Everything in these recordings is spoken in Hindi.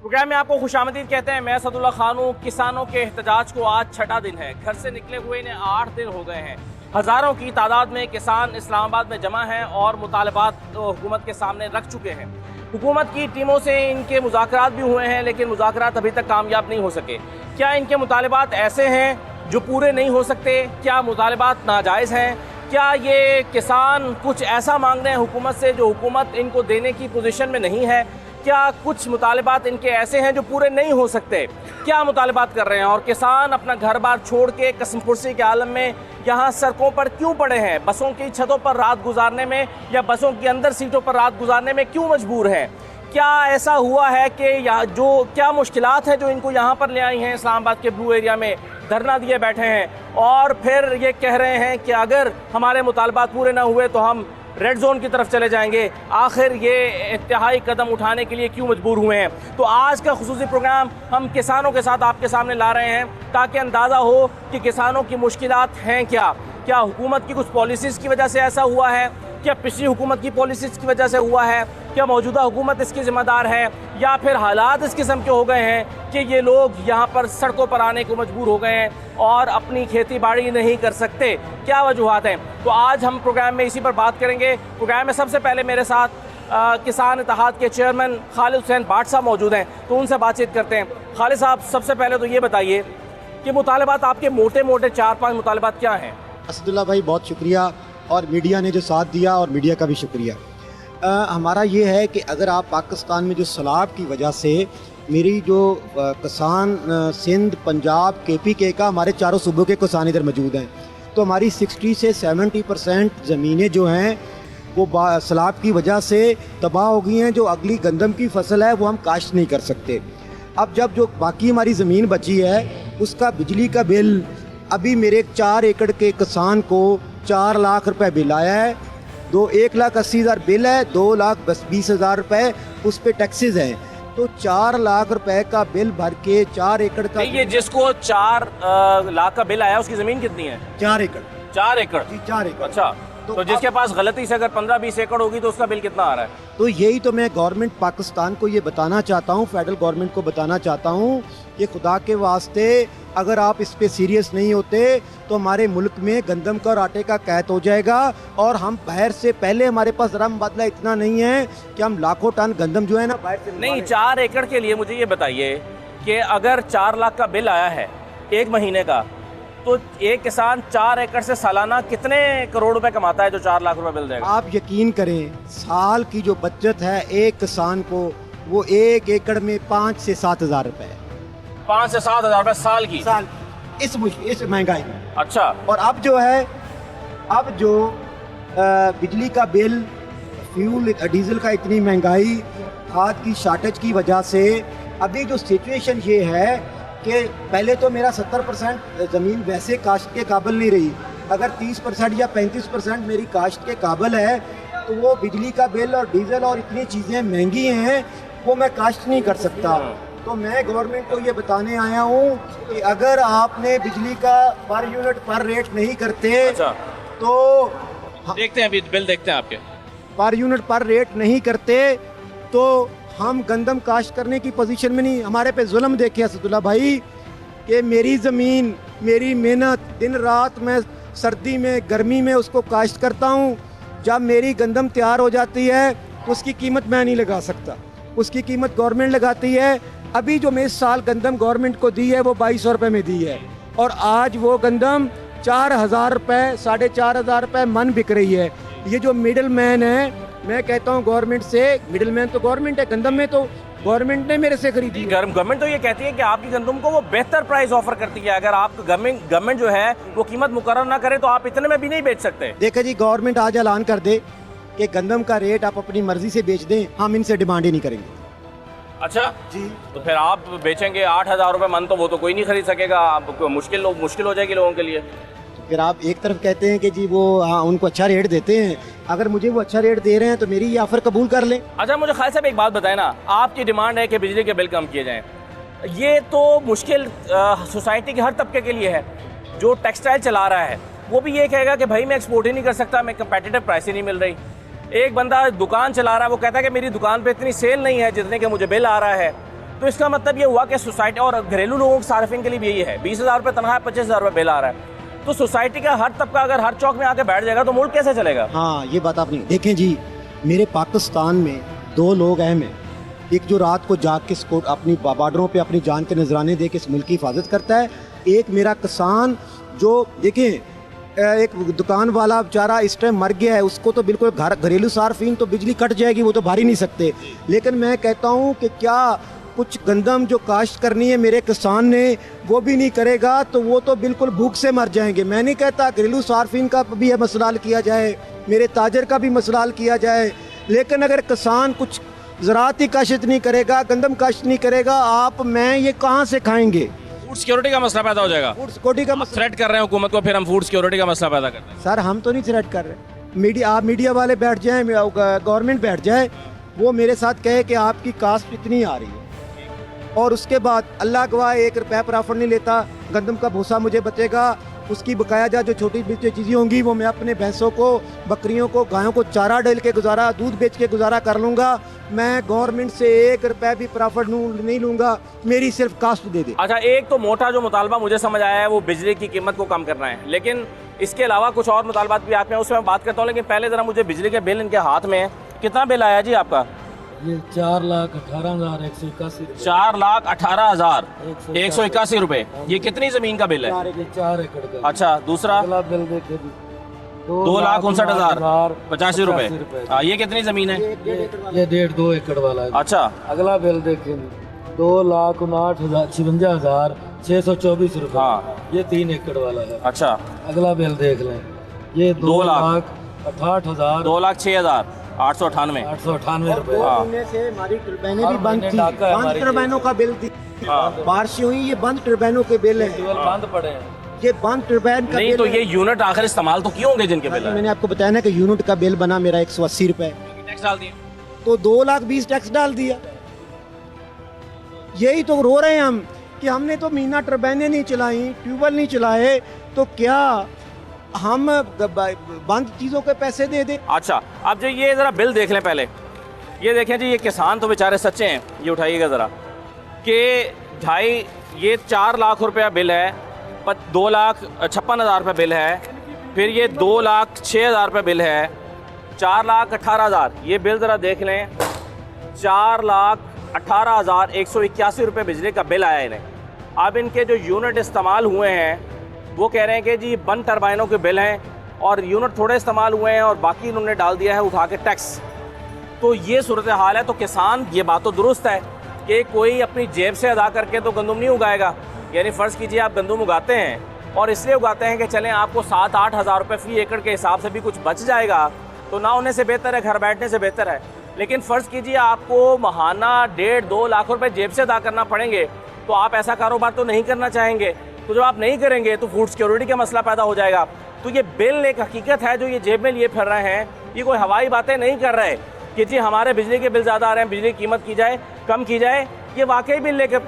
प्रोग्राम में आपको खुशामदीद कहते हैं। मैं असदुल्ला खान हूँ। किसानों के एहतजाज को आज छठा दिन है। घर से निकले हुए इन्हें 8 दिन हो गए हैं। हज़ारों की तादाद में किसान इस्लामाबाद में जमा हैं और मुतालबात हुकूमत के सामने रख चुके हैं। हुकूमत की टीमों से इनके मुज़ाकरात भी हुए हैं, लेकिन मुज़ाकरात अभी तक कामयाब नहीं हो सके। क्या इनके मुतालबात ऐसे हैं जो पूरे नहीं हो सकते? क्या मुतालबात नाजायज़ हैं? क्या ये किसान कुछ ऐसा मांग रहे हैं हुकूमत से जो हुकूमत इनको देने की पोजीशन में नहीं है? क्या कुछ मुतालबात इनके ऐसे हैं जो पूरे नहीं हो सकते? क्या मुतालबात कर रहे हैं? और किसान अपना घर बार छोड़ के कसमपुर्सी के आलम में यहाँ सड़कों पर क्यों पड़े हैं? बसों की छतों पर रात गुजारने में या बसों के अंदर सीटों पर रात गुजारने में क्यों मजबूर हैं? क्या ऐसा हुआ है कि क्या मुश्किलात है जो इनको यहाँ पर ले आई हैं? इस्लामाबाद के ब्लू एरिया में धरना दिए बैठे हैं और फिर ये कह रहे हैं कि अगर हमारे मुतालबात पूरे ना हुए तो हम रेड जोन की तरफ चले जाएंगे। आखिर ये इंतहाई कदम उठाने के लिए क्यों मजबूर हुए हैं? तो आज का खुसूसी प्रोग्राम हम किसानों के साथ आपके सामने ला रहे हैं ताकि अंदाज़ा हो कि किसानों की मुश्किलात हैं क्या हुकूमत की कुछ पॉलिसीज़ की वजह से ऐसा हुआ है? क्या पिछली हुकूमत की पॉलिसीज़ की वजह से हुआ है? क्या मौजूदा हुकूमत इसकी ज़िम्मेदार है? या फिर हालात इस किस्म के हो गए हैं कि ये लोग यहाँ पर सड़कों पर आने को मजबूर हो गए हैं और अपनी खेती बाड़ी नहीं कर सकते? क्या वजूहात हैं? तो आज हम प्रोग्राम में इसी पर बात करेंगे। प्रोग्राम में सबसे पहले मेरे साथ किसान इत्तेहाद के चेयरमैन खालिद हुसैन बाट साहब मौजूद हैं, तो उनसे बातचीत करते हैं। खालिद साहब, सबसे पहले तो ये बताइए कि मुतालबात आपके मोटे मोटे 4-5 मुतालबात क्या हैं? असदुल्ला भाई, बहुत शुक्रिया, और मीडिया ने जो साथ दिया और मीडिया का भी शुक्रिया। हमारा ये है कि अगर आप पाकिस्तान में जो सैलाब की वजह से मेरी जो किसान सिंध, पंजाब, KPK का, हमारे चारों सूबों के किसान इधर मौजूद हैं, तो हमारी 60 से 70% ज़मीनें जो हैं वो सैलाब की वजह से तबाह हो गई हैं। जो अगली गंदम की फसल है वो हम काश्त नहीं कर सकते। अब जब जो बाकी हमारी ज़मीन बची है उसका बिजली का बिल, अभी मेरे 4 एकड़ के किसान को 4 लाख रुपए बिल आया है। 1,80,000 बिल है, 2,20,000 रुपए उस पर टैक्सेस हैं। तो 4 लाख रुपए का बिल भर के 4 एकड़ का, ये जिसको 4 लाख का बिल आया उसकी ज़मीन कितनी है? 4 एकड़। 4 एकड़ जी, 4 एकड़। अच्छा, तो जिसके पास गलती से अगर 15-20 एकड़ होगी तो उसका बिल कितना आ रहा है? तो यही तो मैं गवर्नमेंट पाकिस्तान को ये बताना चाहता हूँ, फेडरल गवर्नमेंट को बताना चाहता हूँ कि खुदा के वास्ते अगर आप इस पे सीरियस नहीं होते तो हमारे मुल्क में गंदम का और आटे का कहत हो जाएगा। और हम बाहर से, पहले हमारे पास रम बदला इतना नहीं है कि हम लाखों टन गंदम जो है ना बाहर से नहीं। 4 एकड़ के लिए मुझे ये बताइए कि अगर 4 लाख का बिल आया है एक महीने का, तो एक किसान 4 एकड़ से सालाना कितने करोड़ रुपए कमाता है जो 4 लाख रुपए बिल देगा? आप यकीन करें, साल की जो बचत है एक किसान को, वो 1 एकड़ में 5 से 7 हज़ार रुपए है। 5 से 7 हज़ार रुपए साल की? साल, इस महंगाई में। अच्छा। और अब जो है, अब जो बिजली का बिल, फ्यूल, डीजल का इतनी महंगाई, खाद की शार्टेज की वजह से अभी जो सिचुएशन ये है कि पहले तो मेरा 70% ज़मीन वैसे काश्त के काबिल नहीं रही। अगर 30% या 35% मेरी काश्त के काबिल है तो वो बिजली का बिल और डीजल और इतनी चीज़ें महंगी हैं वो मैं काश्त नहीं कर सकता। तो मैं गवर्नमेंट को ये बताने आया हूँ कि अगर आपने बिजली का पर यूनिट पर रेट नहीं करते, अच्छा, तो देखते हैं, अभी बिल देखते हैं आपके। पर यूनिट पर रेट नहीं करते तो हम गंदम काश्त करने की पोजीशन में नहीं। हमारे पे जुल्म देखे असदुल्ला भाई कि मेरी ज़मीन, मेरी मेहनत, दिन रात मैं सर्दी में गर्मी में उसको काश्त करता हूँ। जब मेरी गंदम तैयार हो जाती है उसकी कीमत मैं नहीं लगा सकता, उसकी कीमत गवर्नमेंट लगाती है। अभी जो मैं इस साल गंदम गवर्नमेंट को दी है वो 2,200 रुपये में दी है और आज वो गंदम 4,000 रुपये, 4,500 रुपये मन बिक रही है। ये जो मिडल मैन है, मैं कहता हूँ गवर्नमेंट से, मिडिल मैन तो गवर्नमेंट है, गंदम में तो गवर्नमेंट ने मेरे से खरीदी। गवर्नमेंट तो ये कहती है कि आपकी गंदम को वो बेहतर प्राइस ऑफर करती है। अगर आप गवर्नमेंट जो है वो कीमत मुकर्रर ना करे तो आप इतने में भी नहीं बेच सकते। देखिए जी, गवर्नमेंट आज ऐलान कर दे कि गंदम का रेट आप अपनी मर्जी से बेच दें, हम इनसे डिमांड ही नहीं करेंगे। अच्छा जी, तो फिर आप बेचेंगे 8,000 रुपये मन, तो वो तो कोई नहीं खरीद सकेगा। मुश्किल हो जाएगी लोगों के लिए। फिर आप एक तरफ कहते हैं कि जी वो, हाँ, उनको अच्छा रेट देते हैं। अगर मुझे वो अच्छा रेट दे रहे हैं तो मेरी ये ऑफर कबूल कर लें। अच्छा, मुझे खालिद साहब एक बात बताएं ना, आपकी डिमांड है कि बिजली के बिल कम किए जाएं। ये तो मुश्किल सोसाइटी के हर तबके के लिए है। जो टेक्सटाइल चला रहा है वो भी ये कहेगा कि भाई मैं एक्सपोर्ट ही नहीं कर सकता, मैं कंपेटिटिव प्राइस ही नहीं मिल रही। एक बंदा दुकान चला रहा है, वो कहता है कि मेरी दुकान पे इतनी सेल नहीं है जितने के मुझे बिल आ रहा है। तो इसका मतलब ये हुआ कि सोसाइटी और घरेलू लोगों के सार्फिन के लिए भी यही है, 20,000 रुपये तनख्वाह, 25,000 रुपये बिल आ रहा है। तो सोसाइटी का हर तबका अगर हर चौक में आके बैठ जाएगा तो मुल्क कैसे चलेगा? हाँ, ये बात आपने देखें जी, मेरे पाकिस्तान में 2 लोग अहम हैं। एक जो रात को जाग के अपनी बॉर्डरों पे अपनी जान के नजराने दे के इस मुल्क की हिफाजत करता है, एक मेरा किसान जो देखें एक दुकान वाला बेचारा इस टाइम मर गया है, उसको तो बिल्कुल घरेलू सार्फिन तो बिजली कट जाएगी, वो तो भर ही नहीं सकते। लेकिन मैं कहता हूँ कि क्या कुछ गंदम जो काश्त करनी है मेरे किसान ने वो भी नहीं करेगा तो वो तो बिल्कुल भूख से मर जाएंगे। मैं नहीं कहता घरेलू सार्फिन का भी मसला हल किया जाए, मेरे ताजर का भी मसला हल किया जाए, लेकिन अगर किसान कुछ ज़राअती काश्त नहीं करेगा, गंदम काश्त नहीं करेगा, आप मैं ये कहाँ से खाएंगे? फूड सिक्योरिटी का मसला पैदा हो जाएगा। फूड सिक्योरिटी का मसला थ्रेट कर रहे हैं हुकूमत को, फिर हम फूड सिक्योरिटी का मसला पैदा करते हैं। सर, हम तो नहीं थ्रेट कर रहे। आप मीडिया वाले बैठ जाएं, गवर्नमेंट बैठ जाए, वो मेरे साथ कहे कि आपकी कास्ट इतनी आ रही है और उसके बाद अल्लाह गवाह 1 रुपया प्रॉफिट नहीं लेता, गंदम का भूसा मुझे बचेगा, उसकी बकाया जो छोटी छोटी चीज़ें होंगी वो मैं अपने भैंसों को, बकरियों को, गायों को चारा डाल के गुजारा, दूध बेच के गुजारा कर लूँगा। मैं गवर्नमेंट से 1 रुपया भी प्रॉफिट नहीं लूँगा, मेरी सिर्फ कास्ट दे दे। अच्छा, एक तो मोटा जो मुतालबा मुझे समझ आया है वो बिजली की कीमत को कम करना है, लेकिन इसके अलावा कुछ और मुतालबात भी आते हैं, उसमें मैं बात करता हूँ। लेकिन पहले ज़रा मुझे बिजली के बिल इनके हाथ में है, कितना बिल आया जी आपका? ये 4,18,181 4,18,181 रुपये। ये कितनी ज़मीन का बिल है? 4 एकड़ का। अच्छा, दूसरा अगला बिल देखे 2,59,085 रुपये। ये कितनी ज़मीन है? ये 1.5-2 एकड़ वाला है। अच्छा, अगला बिल देखें 2,59,5624 रुपये। हाँ। ये 3 एकड़ वाला है। अच्छा, अगला बिल देख लें, ये 2,68,000 2,06,898 रुपये। से हमारी टर्बाइनें भी हर बंद महीने थी, डाका है बंद हमारी टर्बाइनों का बिल थी, बारिश हुई, ये बंद टर्बाइनों के बिल है, बंद पड़े हैं। ये बंद टर्बाइन का नहीं बिल तो है। ये यूनिट आखिर इस्तेमाल तो क्यों होंगे जिनके बिल है? मैंने आपको बताया ना कि यूनिट का बिल बना मेरा 180 रुपए, टैक्स डाल दिए तो 2,20,000 टैक्स डाल दिया। यही तो रो रहे हैं हम कि हमने तो मीना टर्बाइनें नहीं चलाई, ट्यूबवेल नहीं चलाए, तो क्या हम बंद चीज़ों के पैसे दे दें? अच्छा, अब जो ये ज़रा बिल देख लें पहले, ये देखें जी, ये किसान तो बेचारे सच्चे हैं। ये उठाइएगा ज़रा कि 4 लाख रुपया बिल है, 2,56,000 रुपये बिल है, फिर ये 2,06,000 रुपये बिल है, 4,18,000 ये बिल ज़रा देख लें, 4,18,181 रुपये बिजली का बिल आया इन्हें। अब इनके जो यूनिट इस्तेमाल हुए हैं वो कह रहे हैं कि जी बंद टरबाइनों के बिल हैं और यूनिट थोड़े इस्तेमाल हुए हैं और बाकी इन्होंने डाल दिया है उठा के टैक्स। तो ये सूरत हाल है। तो किसान, ये बात तो दुरुस्त है कि कोई अपनी जेब से अदा करके तो गंदम नहीं उगाएगा। यानी फ़र्ज़ कीजिए आप गंदम उगाते हैं और इसलिए उगाते हैं कि चलें आपको 7-8 हज़ार रुपये फ़ी एकड़ के हिसाब से भी कुछ बच जाएगा, तो ना होने से बेहतर है, घर बैठने से बेहतर है। लेकिन फ़र्ज़ कीजिए आपको महाना 1.5-2 लाख रुपए जेब से अदा करना पड़ेंगे, तो आप ऐसा कारोबार तो नहीं करना चाहेंगे। तो जब आप नहीं करेंगे तो फूड सिक्योरिटी का मसला पैदा हो जाएगा। तो ये बिल एक हकीकत है जो ये जेब में लिए फिर रहे हैं। ये कोई हवाई बातें नहीं कर रहे कि जी हमारे बिजली के बिल ज़्यादा आ रहे हैं, बिजली की कीमत की जाए, कम की जाए। ये वाकई बिल लेकर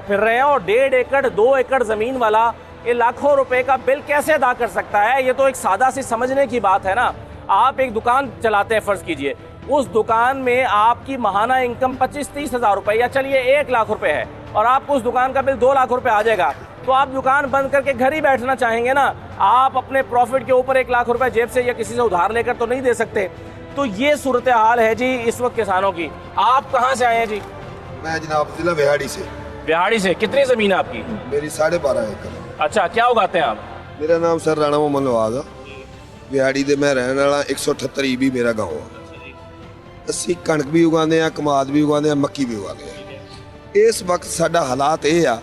फिर रहे हैं। और 1.5 एकड़ 2 एकड़ ज़मीन वाला ये लाखों रुपए का बिल कैसे अदा कर सकता है? ये तो एक सादा सी समझने की बात है ना। आप एक दुकान चलाते हैं, फ़र्ज़ कीजिए उस दुकान में आपकी महाना इनकम 25-30 हज़ार रुपये या चलिए 1 लाख रुपए है और आपको उस दुकान का बिल 2 लाख रुपए आ जाएगा, तो आप दुकान बंद करके घर ही बैठना चाहेंगे ना। आप अपने प्रॉफिट के ऊपर 1 लाख रुपए जेब से या किसी से उधार लेकर तो नहीं दे सकते। तो ये सूरत हाल है जी इस वक्त किसानों की। आप कहाँ से आए हैं जी? मैं जनाब जिला बिहाड़ी से। बिहाड़ी से। कितनी ज़मीन है आपकी? मेरी 12.5 एकड़। अच्छा, क्या उगाते हैं आप? मेरा नाम सर राणा मोहम्मद नवाज आ। बिहाड़ी ਦੇ मैं रहने वाला 178 ईबी मेरा गाँव आ। ਅਸੀਂ ਕਣਕ ਵੀ ਉਗਾਉਂਦੇ ਆ, ਕਮਾਦ ਵੀ ਉਗਾਉਂਦੇ ਆ, ਮੱਕੀ ਵੀ ਉਗਾਉਂਦੇ ਆ। ਇਸ ਵਕਤ ਸਾਡਾ ਹਾਲਾਤ ਇਹ ਆ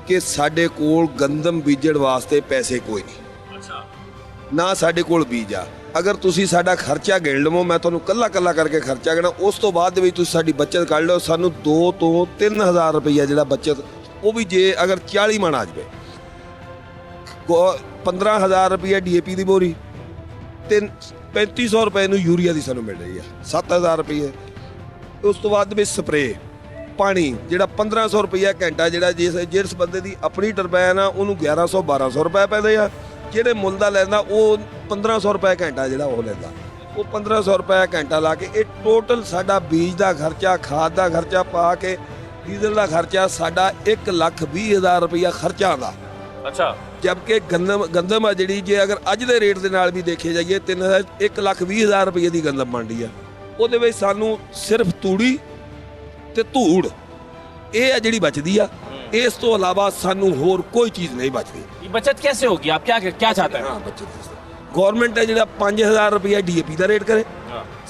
ਕਿ ਸਾਡੇ ਕੋਲ ਗੰਦਮ ਬੀਜਣ ਵਾਸਤੇ ਪੈਸੇ ਕੋਈ ਨਹੀਂ। ਅੱਛਾ। ਨਾ ਸਾਡੇ ਕੋਲ ਬੀਜ ਆ। ਅਗਰ ਤੁਸੀਂ ਸਾਡਾ ਖਰਚਾ ਗਿਣ ਲਵੋ, ਮੈਂ ਤੁਹਾਨੂੰ ਕੱਲਾ ਕੱਲਾ ਕਰਕੇ ਖਰਚਾ ਗਿਣਾ, ਉਸ ਤੋਂ ਬਾਅਦ ਦੇ ਵਿੱਚ ਤੁਸੀਂ ਸਾਡੀ ਬੱਚਤ ਕੱਢ ਲਓ। ਸਾਨੂੰ 2 ਤੋਂ 3 ਹਜ਼ਾਰ ਰੁਪਈਆ ਜਿਹੜਾ ਬੱਚਤ, ਉਹ ਵੀ ਜੇ ਅਗਰ 40 ਮਣ ਆ ਜਾਵੇ, 15,000 ਰੁਪਈਆ DAP ਦੀ ਬੋਰੀ, 3500 ਰੁਪਏ ਨੂੰ ਯੂਰੀਆ ਦੀ ਸਾਨੂੰ ਮਿਲ ਰਹੀ ਆ, 7000 ਰੁਪਏ। ਉਸ ਤੋਂ ਬਾਅਦ ਵਿੱਚ ਸਪਰੇ ਪਾਣੀ ਜਿਹੜਾ 1500 ਰੁਪਈਆ ਘੰਟਾ, ਜਿਹੜਾ ਜਿਸ ਬੰਦੇ ਦੀ ਆਪਣੀ ਟਰਬਾਈਨ ਆ ਉਹਨੂੰ 1100-1200 ਰੁਪਏ ਪੈਂਦੇ ਆ। ਜਿਹੜੇ ਮੁੱਲ ਦਾ ਲੈਂਦਾ ਉਹ 1500 ਰੁਪਏ ਘੰਟਾ ਜਿਹੜਾ ਉਹ ਲੈਂਦਾ, ਉਹ 1500 ਰੁਪਏ ਘੰਟਾ ਲਾ ਕੇ ਇਹ ਟੋਟਲ ਸਾਡਾ ਬੀਜ ਦਾ ਖਰਚਾ, ਖਾਦ ਦਾ ਖਰਚਾ ਪਾ ਕੇ ਡੀਜ਼ਲ ਦਾ ਖਰਚਾ ਸਾਡਾ 1,20,000 ਰੁਪਇਆ ਖਰਚਾ ਆਉਂਦਾ। अच्छा ਜਦਕਿ ਗੰਦਮ ਆ ਜਿਹੜੀ ਜੇ ਅਗਰ ਅੱਜ ਦੇ ਰੇਟ ਦੇ ਨਾਲ ਵੀ ਦੇਖੇ ਜਾਈਏ 1,20,000 ਰੁਪਏ ਦੀ ਗੰਦਮ ਬਣਦੀ ਆ। ਉਹਦੇ ਵਿੱਚ ਸਾਨੂੰ ਸਿਰਫ ਤੂੜੀ ਤੇ ਧੂੜ ਇਹ ਆ ਜਿਹੜੀ ਬਚਦੀ ਆ। ਇਸ ਤੋਂ ਇਲਾਵਾ ਸਾਨੂੰ ਹੋਰ ਕੋਈ ਚੀਜ਼ ਨਹੀਂ ਬਚਦੀ। ये बचत कैसे होगी? आप क्या चाहते हैं? ਹਾਂ ਬਚਤ ਗਵਰਨਮੈਂਟ ਹੈ ਜਿਹੜਾ 5,000 ਰੁਪਇਆ DAP ਦਾ ਰੇਟ करे,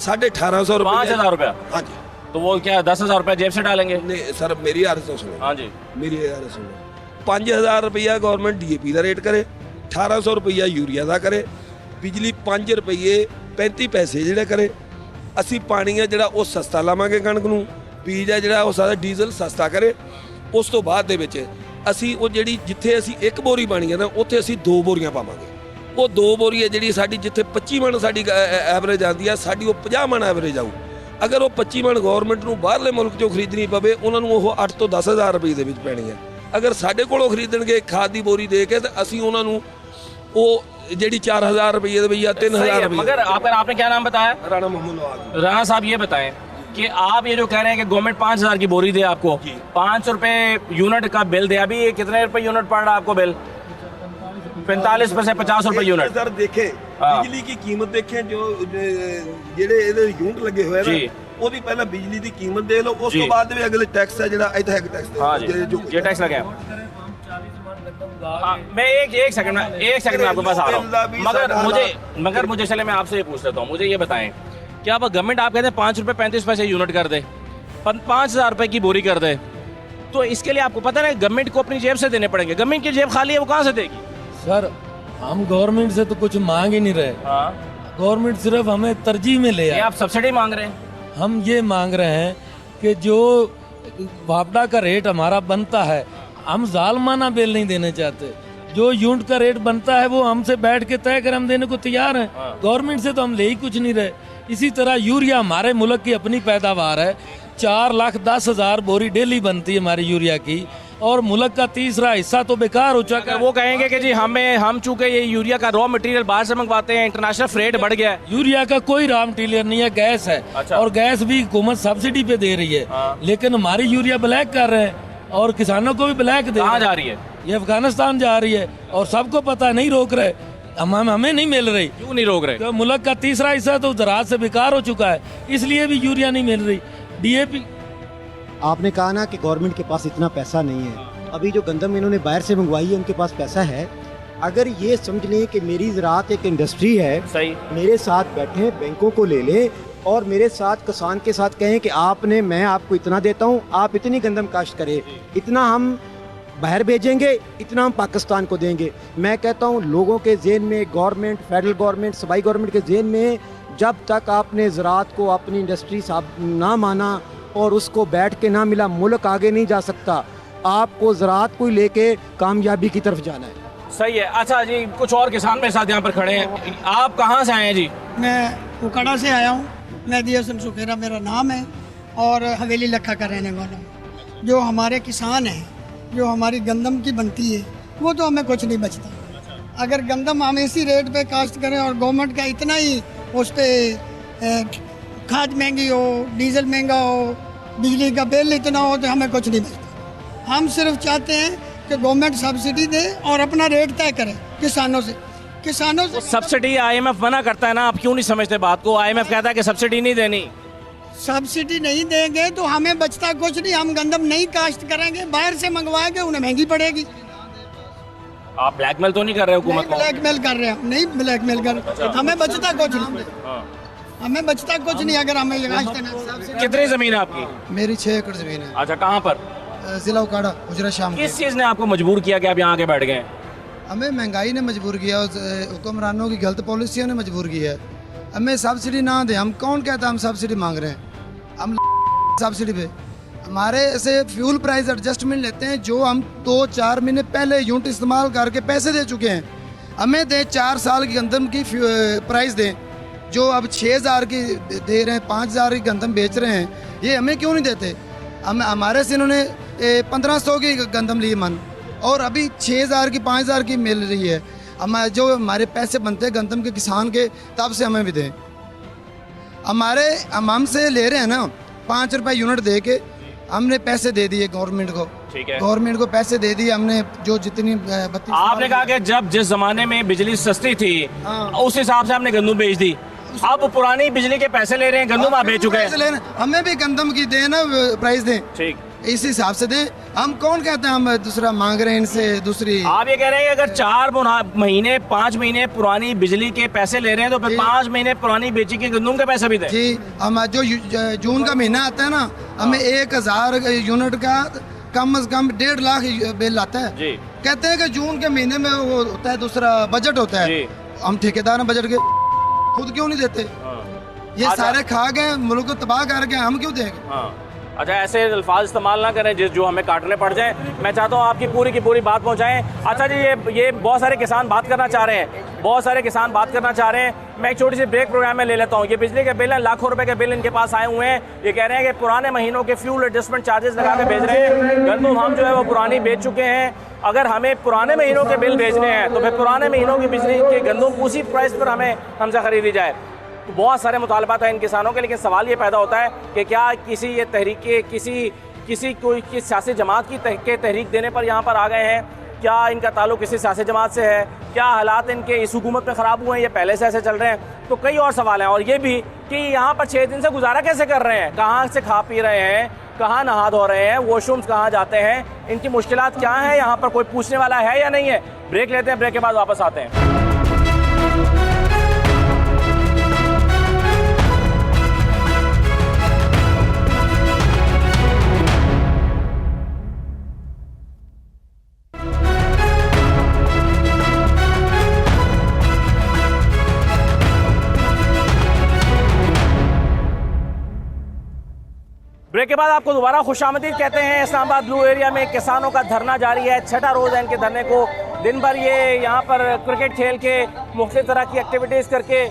1,550 रुपये 5,000 रुपया, हाँ जी। तो वो क्या 10,000 रुपया जेब से डालेंगे? नहीं सर मेरी यार तो सुनो, हाँ जी, मेरी यार सुनो, 5,000 रुपया गवर्नमेंट DAP ਦਾ ਰੇਟ करे, 1,800 रुपया यूरिया ਦਾ करे, बिजली 5 रुपये 35 पैसे ਜਿਹੜੇ करे, ਅਸੀਂ ਪਾਣੀ ਹੈ ਜਿਹੜਾ ਉਹ ਸਸਤਾ ਲਾਵਾਂਗੇ ਕਣਕ ਨੂੰ, ਬੀਜ ਹੈ ਜਿਹੜਾ ਉਹ ਸਾਰਾ ਡੀਜ਼ਲ ਸਸਤਾ ਕਰੇ। ਉਸ ਤੋਂ ਬਾਅਦ ਦੇ ਵਿੱਚ ਅਸੀਂ ਉਹ ਜਿਹੜੀ ਜਿੱਥੇ ਅਸੀਂ ਇੱਕ ਬੋਰੀ ਪਾਣੀ ਹੈ ਨਾ ਉੱਥੇ ਅਸੀਂ 2 ਬੋਰੀਆਂ ਪਾਵਾਂਗੇ। ਉਹ 2 ਬੋਰੀ ਹੈ ਜਿਹੜੀ ਸਾਡੀ ਜਿੱਥੇ 25 ਮਣ ਸਾਡੀ ਐਵਰੇਜ ਆਉਂਦੀ ਆ ਸਾਡੀ ਉਹ 50 ਮਣ ਐਵਰੇਜ ਆਊ। ਅਗਰ ਉਹ 25 ਮਣ ਗਵਰਨਮੈਂਟ ਨੂੰ ਬਾਹਰਲੇ ਮੁਲਕ ਚੋਂ ਖਰੀਦਣੀ ਪਵੇ ਉਹਨਾਂ ਨੂੰ ਉਹ 8 ਤੋਂ 10,000 ਰੁਪਏ ਦੇ ਵਿੱਚ ਪੈਣੀ ਹੈ। ਅਗਰ ਸਾਡੇ ਕੋਲੋਂ ਖਰੀਦਣਗੇ ਖਾਦ ਦੀ ਬੋਰੀ ਦੇ ਕੇ ਤਾਂ ਅਸੀਂ ਉਹਨਾਂ ਨੂੰ ਉਹ ਜਿਹੜੀ 4,000 रुपये ਦੇ भैया 3,000 रुपये। मगर आपने क्या नाम बताया? राणा मोहम्मद नवाज। राणा साहब ये बताएं कि आप ये जो कह रहे हैं कि गवर्नमेंट 5,000 की बोरी दे आपको, 500 रुपए यूनिट का बिल दे, अभी ये कितने रुपए यूनिट पड़ रहा है आपको बिल? 45 में से 50 रुपए यूनिट। सर देखें बिजली की कीमत देखें जो ਜਿਹੜੇ ਇਹਦੇ यूनिट लगे हुए हैं ਉਹਦੀ ਪਹਿਲਾਂ ਬਿਜਲੀ ਦੀ ਕੀਮਤ ਦੇ ਲਓ ਉਸ ਤੋਂ ਬਾਅਦ ਵੀ ਅਗਲੇ ਟੈਕਸ ਹੈ ਜਿਹੜਾ ਇੱਥੇ ਹੈਗਾ ਟੈਕਸ। हाँ जी, ये टैक्स लगे हैं। हाँ, मैं एक सेकंड में आपके पास आ रहा हूँ। मगर मुझे चले मैं आपसे ये पूछ लेता हूँ, मुझे ये बताएं कि अब गवर्नमेंट आप कहते हैं 5 रुपए 35 पैसे यूनिट कर दे, 5,000 रुपए की बोरी कर दे, तो इसके लिए आपको पता है गवर्नमेंट को अपनी जेब से देने पड़ेंगे। गवर्नमेंट की जेब खाली है, वो कहाँ से देगी? सर हम गवर्नमेंट से तो कुछ मांग ही नहीं रहे। गवर्नमेंट सिर्फ हमें तरजीह में ले आए। आप सब्सिडी मांग रहे हैं? हम ये मांग रहे हैं कि जो वापडा का रेट हमारा बनता है हम जालमाना बिल नहीं देने चाहते। जो यूनिट का रेट बनता है वो हमसे बैठ के तय कर हम देने को तैयार हैं। गवर्नमेंट से तो हम ले ही कुछ नहीं रहे। इसी तरह यूरिया हमारे मुल्क की अपनी पैदावार है, 4,10,000 बोरी डेली बनती है हमारी यूरिया की, और मुल्क का तीसरा हिस्सा तो बेकार हो चुका है। वो कहेंगे कि जी हम चूंकि ये यूरिया का रॉ मटेरियल बाहर से मंगवाते हैं, इंटरनेशनल फ्रेट बढ़ गया है। यूरिया का कोई रॉ मटेरियल नहीं है, गैस है। अच्छा। और गैस भी हुकूमत सब्सिडी पे दे रही है। लेकिन हमारी यूरिया ब्लैक कर रहे हैं और किसानों को भी ब्लैक दे। कहाँ जा रही है? ये अफगानिस्तान जा रही है और सबको पता, नहीं रोक रहे। हमें नहीं मिल रही। क्यों नहीं रोक रहे? तो मुल्क का तीसरा हिस्सा तो ज़राअत से बेकार हो चुका है, इसलिए भी यूरिया नहीं मिल रही। DAP आपने कहा ना कि गवर्नमेंट के पास इतना पैसा नहीं है। अभी जो गंदम इन्होंने बाहर से मंगवाई है उनके पास पैसा है। अगर ये समझ लें कि मेरी ज़राअत एक इंडस्ट्री है, सही, मेरे साथ बैठे बैंकों को ले लें और मेरे साथ किसान के साथ कहें कि मैं आपको इतना देता हूँ, आप इतनी गंदम काश्त करें, इतना हम बाहर भेजेंगे, इतना हम पाकिस्तान को देंगे। मैं कहता हूँ लोगों के जेहन में, गवर्नमेंट, फेडरल गवर्नमेंट, सूबाई गवर्नमेंट के जेहन में जब तक आपने ज़राअत को अपनी इंडस्ट्री ना माना और उसको बैठ के ना मिला, मुल्क आगे नहीं जा सकता। आपको ज़राअत को लेके कामयाबी की तरफ जाना है। सही है। अच्छा जी, कुछ और किसान मेरे साथ यहाँ पर खड़े हैं। आप कहाँ से आए हैं जी? मैं उकाड़ा से आया हूँ, मेहदी हसन सुखेरा मेरा नाम है और हवेली लखा का रहने वाला हूँ। जो हमारे किसान हैं, जो हमारी गंदम की बनती है, वो तो हमें कुछ नहीं बचता। अगर गंदम हम इसी रेट पे काश्त करें और गवर्नमेंट का इतना ही उस पर खाद महंगी हो, डीजल महंगा हो, बिजली का बिल इतना हो, तो हमें कुछ नहीं बचता। हम सिर्फ चाहते हैं कि गवर्नमेंट सब्सिडी दे और अपना रेट तय करे किसानों से। सब्सिडी IMF मना करता है ना, आप क्यों नहीं समझते बात को? IMF कहता है कि सब्सिडी नहीं देनी। सब्सिडी नहीं देंगे तो हमें बचता कुछ नहीं। हम गंदम नहीं काश्त करेंगे, बाहर से मंगवाएंगे, उन्हें महंगी पड़ेगी। आप ब्लैकमेल तो नहीं कर रहे हुकूमत को? ब्लैकमेल कर रहे हैं, नहीं ब्लैकमेल कर। हमें बचता कुछ नहीं, हमें बचता कुछ नहीं अगर हमें ये काश्त करना। कितनी जमीन है आपकी? मेरी 6 एकड़ जमीन है। अच्छा, कहाँ पर? जिला उकाड़ा, गुजरा शाम। किस चीज़ ने आपको मजबूर किया कि आप यहाँ आके बैठ गए? हमें महंगाई ने मजबूर किया, हुक्मरानों की गलत पॉलिसियों ने मजबूर किया है। हमें सब्सिडी ना दे, हम कौन कहता हम सब्सिडी मांग रहे हैं? हम सब्सिडी पे हमारे ऐसे फ्यूल प्राइस एडजस्टमेंट लेते हैं जो हम 2-4 महीने पहले यूनिट इस्तेमाल करके पैसे दे चुके हैं। हमें दें 4 साल की गंदम की प्राइस दें, जो अब 6,000 की दे रहे हैं, 5,000 की गंदम बेच रहे हैं, ये हमें क्यों नहीं देते? हमारे से इन्होंने 1,500 की गंदम ली मन, और अभी 6,000 की 5,000 की मिल रही है। हम जो हमारे पैसे बनते हैं गंदम के किसान के, तब से हमें भी दें। हमसे ले रहे हैं ना 5 रुपये यूनिट दे के, हमने पैसे दे दिए गवर्नमेंट को, ठीक है। गवर्नमेंट को पैसे दे दिए हमने, जो जितनी 32 आपने कहा कि जब जिस जमाने में बिजली सस्ती थी उस हिसाब से हमने गंदम बेच दी, अब पुरानी बिजली के पैसे ले रहे हैं, गंदम आप बेच चुके हैं। हमें भी गंदम की दें ना, प्राइस दें, ठीक, इस हिसाब से दें। हम कौन कहते हैं हम दूसरा मांग रहे हैं इनसे दूसरी। आप ये कह रहे हैं कि अगर 4 महीने 5 महीने पुरानी बिजली के पैसे ले रहे हैं तो फिर 5 महीने पुरानी बेची के गंदम के पैसे भी दें। जी, हम जो जून का महीना आता है ना, हमें 1000 यूनिट का कम से कम 1.5 लाख बिल आता है जी। कहते हैं कि जून के महीने में वो होता है, दूसरा बजट होता है, जी। हम ठेकेदार हैं बजट के, खुद क्यों नहीं देते? ये सारे खा गए, मुल्क को तबाह कर गए, हम क्यों देंगे? हाँ, अच्छा ऐसे अल्फाज इस्तेमाल ना करें जो हमें काटने पड़ जाए। मैं चाहता हूँ आपकी पूरी की पूरी बात पहुँचाएं। अच्छा जी, ये बहुत सारे किसान बात करना चाह रहे हैं, बहुत सारे किसान बात करना चाह रहे हैं। मैं एक छोटी सी ब्रेक प्रोग्राम में ले लेता हूँ। ये बिजली के बिल हैं, लाखों रुपए के बिल इनके पास आए हुए हैं। ये कह रहे हैं कि पुराने महीनों के फ्यूल एडजस्टमेंट चार्जेस लगा के भेज रहे हैं, गंदम हम जो है वो पुरानी बेच चुके हैं। अगर हमें पुराने महीनों के बिल भेजने हैं तो फिर पुराने महीनों की बिजली के गंदम उसी प्राइस पर हमसे खरीदी जाए। बहुत सारे मुतालबात हैं इन किसानों के, लेकिन सवाल ये पैदा होता है कि क्या किसी ये तहरीके किसी कोई सियासी जमात की तहरीक देने पर यहाँ पर आ गए हैं? क्या इनका ताल्लुक किसी सियासी जमात से है? क्या हालात इनके इस हुकूमत में ख़राब हुए हैं, ये पहले से ऐसे चल रहे हैं? तो कई और सवाल हैं। और ये भी कि यहाँ पर 6 दिन से गुजारा कैसे कर रहे हैं, कहाँ से खा पी रहे हैं, कहाँ नहा धो रहे हैं, वॉशरूम्स कहाँ जाते हैं, इनकी मुश्किलात क्या हैं, यहाँ पर कोई पूछने वाला है या नहीं है? ब्रेक लेते हैं, ब्रेक के बाद वापस आते हैं। ब्रेक के बाद आपको दोबारा खुशामदीद कहते हैं। इस्लामाबाद ब्लू एरिया में किसानों का धरना जारी है, 6ठा रोज़ है इनके धरने को। दिन भर ये यहाँ पर क्रिकेट खेल के मुख्तलिफ तरह की एक्टिविटीज़ करके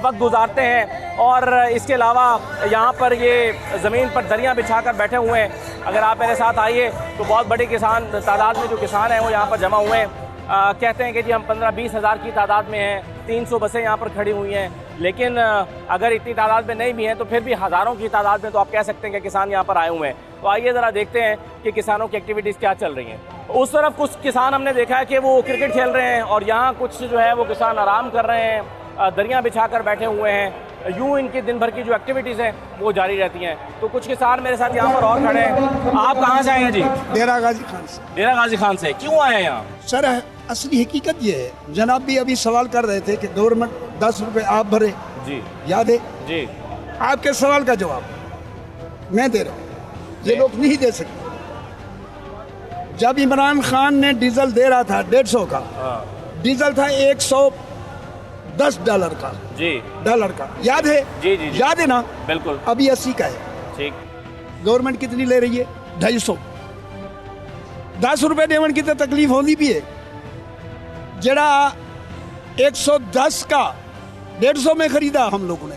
वक्त गुजारते हैं और इसके अलावा यहाँ पर ये ज़मीन पर दरियाँ बिछा कर बैठे हुए हैं। अगर आप मेरे साथ आइए तो बहुत बड़ी किसान तादाद में जो किसान हैं वो यहाँ पर जमा हुए हैं। कहते हैं कि जी हम 15-20 हज़ार की तादाद में हैं, 300 बसें यहाँ पर खड़ी हुई हैं। लेकिन अगर इतनी तादाद में नहीं भी हैं तो फिर भी हज़ारों की तादाद में तो आप कह सकते हैं कि किसान यहाँ पर आए हुए हैं। तो आइए ज़रा देखते हैं कि किसानों की एक्टिविटीज़ क्या चल रही हैं। उस तरफ कुछ किसान हमने देखा है कि वो क्रिकेट खेल रहे हैं और यहाँ कुछ जो है वो किसान आराम कर रहे हैं, दरियाँ बिछा कर बैठे हुए हैं। यूँ इनकी दिन भर की जो एक्टिविटीज़ हैं वो जारी रहती हैं। तो कुछ किसान मेरे साथ यहाँ पर और खड़े हैं। आप कहाँ से आए हैं जी? डेरा गाजी खान से। डेरा गाजी खान से क्यों आए हैं यहाँ? सर असली हकीकत ये है, जनाब भी अभी सवाल कर रहे थे कि गवर्नमेंट 10 रुपए आप भरे जी, याद है जी, आपके सवाल का जवाब मैं दे रहा हूँ, ये लोग नहीं दे सकते। जब इमरान खान ने डीजल दे रहा था 150 का, डीजल था $110 का जी, डॉलर का, याद है? जी जी जी, याद है ना? बिल्कुल। अभी 80 का है। ठीक। गवर्नमेंट कितनी ले रही है? 250। 10 रुपए देवन की तो तकलीफ होती भी है। जरा 110 का 150 में खरीदा हम लोगों ने,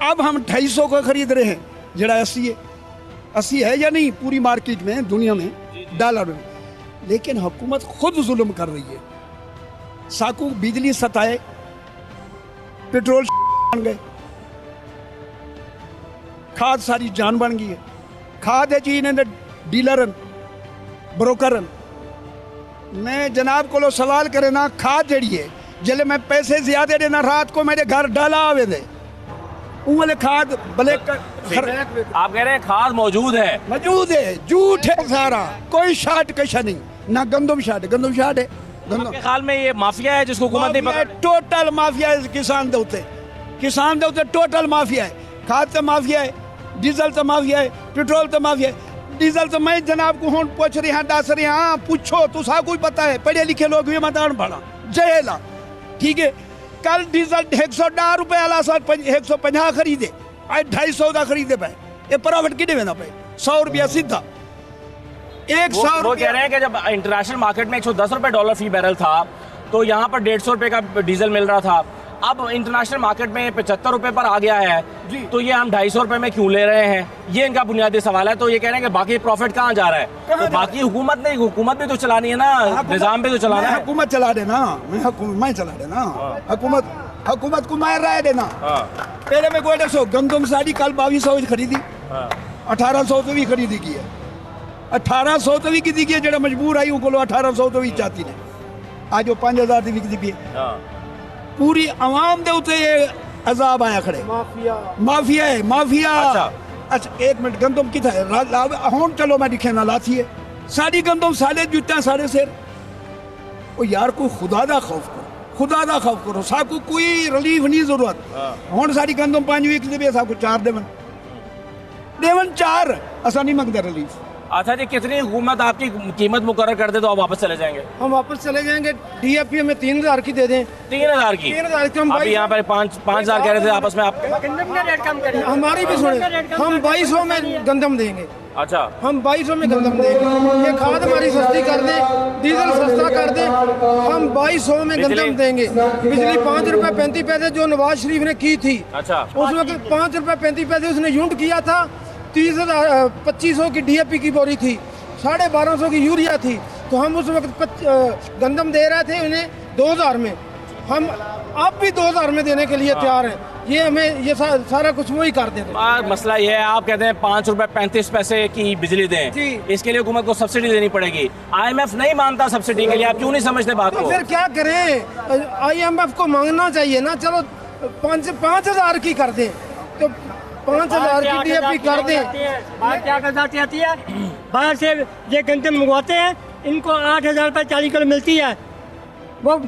अब हम 250 का खरीद रहे हैं, जरा 80 है। 80 है या नहीं पूरी मार्केट में, दुनिया में, डॉलर में। लेकिन हुकूमत खुद जुल्म कर रही है। साकू बिजली सताए, पेट्रोल बन गए, खाद सारी जान बन गई है। खाद है जी इन्हें डीलरन ब्रोकरन। मैं जनाब को सवाल करे ना, खाद जड़ी है जले मैं पैसे ज्यादा देना, रात को मेरे घर डाला आवे दे उंगले खाद ब्लैक आप कह रहे हैं खाद मौजूद है? झूठ है सारा, कोई शाट कशा नहीं, ना गंदम शाट है, गंदम शाट है। आपके ख्याल में ये माफिया है जिसको हुकूमत नहीं पकड़? टोटल माफिया है किसान दे उत्ते टोटल माफिया है। खाद तो माफिया है, डीजल तो माफिया है, पेट्रोल तो माफिया है। डीजल तो मैं जनाब को हूँ पूछ रही हाँ, दस रही हाँ, पूछो तुसा कोई पता है, पढ़े लिखे लोग भी मतदान पड़ा जहेला, ठीक है। कल डीजल 110 रुपए वाला 150 खरीदे, आज 250 का खरीदे पे, ये प्रॉफिट कितने में ना पे? 100 रुपया सीधा। 100 वो कह रहे हैं कि जब इंटरनेशनल मार्केट में 110 रुपए डॉलर फी बैरल था तो यहाँ पर 150 रुपए का डीजल मिल रहा था। अब इंटरनेशनल मार्केट में 75 रुपए पर आ गया है, तो ये हम 250 रुपए में क्यों ले रहे हैं? ये इनका बुनियादी सवाल है। तो ये कह रहे हैं कि बाकी प्रॉफिट कहाँ जा रहा है? तो बाकी हुकूमत नहीं, हुकूमत भी तो चलानी है ना, निजाम भी तो चलाना है। हुकूमत चला देना, मैं चला देना, हुकूमत को मैं राय देना। पहले मैं कोई 150 गंदम साड़ी कल 2200 खरीदी, 1800 तो भी खरीदी की है, 1800 तो भी की है, जो मजबूर आई उनको 1800 तो भी चाहती ने, आज वो 5000 की विकती पी है। पूरी आवाम के उत्ते ये अजाब आया खड़े, माफिया है माफिया। अच्छा एक मिनट, गंदम कितना है हुण? चलो मैं दिखे ना लाथी है साड़ी गंदम, साढ़े जुत्ता साढ़े सिर। ओ यार कोई खुदा दा खौफ करो, खुदा दा खौफ करो, सबको कोई रिलीफ नहीं जरूरत। हुण साड़ी गंदम 5 वीक दे, सबको 4 देवन 4, असा नहीं मंगते रिलीफ। अच्छा जी, कितनी हुकूमत आपकी कीमत मुकर्रर कर दे तो आप वापस चले जाएंगे? हम वापस चले जाएंगे। DAP हमें 3000 की दे दें। 3000 की? 3000 की हम अभी यहाँ पर 5000 कह रहे थे आपस में आप। हमारी भी सुने, हम 2200 में गंदम देंगे। अच्छा, हम 2200 में गंदम देंगे। ये खाद हमारी सस्ती कर दें, डीजल सस्ता कर दें, हम 2200 में गंदम देंगे। बिजली 5 रुपए 35 पैसे जो नवाज शरीफ ने की थी, अच्छा, उस वक्त 5 रुपए 35 पैसे उसने यूनिट किया था। 2500 की DAP की बोरी थी, 1250 की यूरिया थी, तो हम उस वक्त गंदम दे रहे थे उन्हें 2000 में। हम अब भी 2000 में देने के लिए तैयार हैं। ये हमें ये सारा कुछ वही कर देते हैं। मसला ये है, आप कहते हैं 5 रुपए 35 पैसे की बिजली दें, इसके लिए हुकूमत को सब्सिडी देनी पड़ेगी। IMF नहीं मानता सब्सिडी के लिए, आप क्यों नहीं समझते बात को? फिर क्या करें, IMF को मांगना चाहिए ना। चलो 5000 की कर दें, तो 5000 की DAP कर दें। बाहर क्या करती आती है, बाहर से ये गंदम मंगवाते हैं, इनको 8000 रुपये 40 किलो मिलती है। वो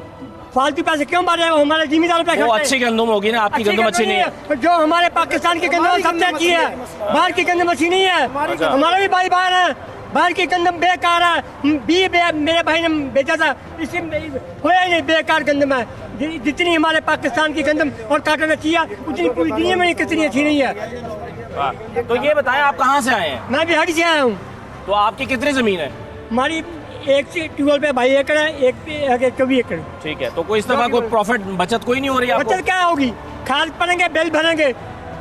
फालतू पैसे क्यों मारे? वो हमारे जिम्मेदार पे। वो अच्छी गंदम होगी ना, आपकी गंदम अच्छी नहीं है। जो हमारे पाकिस्तान की गंदम सबसे अच्छी है, बाहर की गंदम अच्छी नहीं है। हमारा भी भाई बाहर है, बाहर की गंदम बेकार है। मेरे भाई ने बेचा था, इससे होया नहीं, बेकार गंदम है। जितनी हमारे पाकिस्तान की गंदम और काटन अच्छी है, उतनी पूरी दुनिया में कितनी अच्छी नहीं है। तो ये बताएं, आप कहाँ से आए हैं? मैं बिहारी से आया हूँ। तो आपकी कितनी जमीन है? हमारी एक से 12 पे 22 एकड़ है, एक पे 24 एकड़। ठीक है, तो कोई इस तरह कोई प्रॉफिट बचत कोई नहीं हो रही है आपको? बचत क्या होगी? खाद पड़ेंगे, बिल भरेंगे।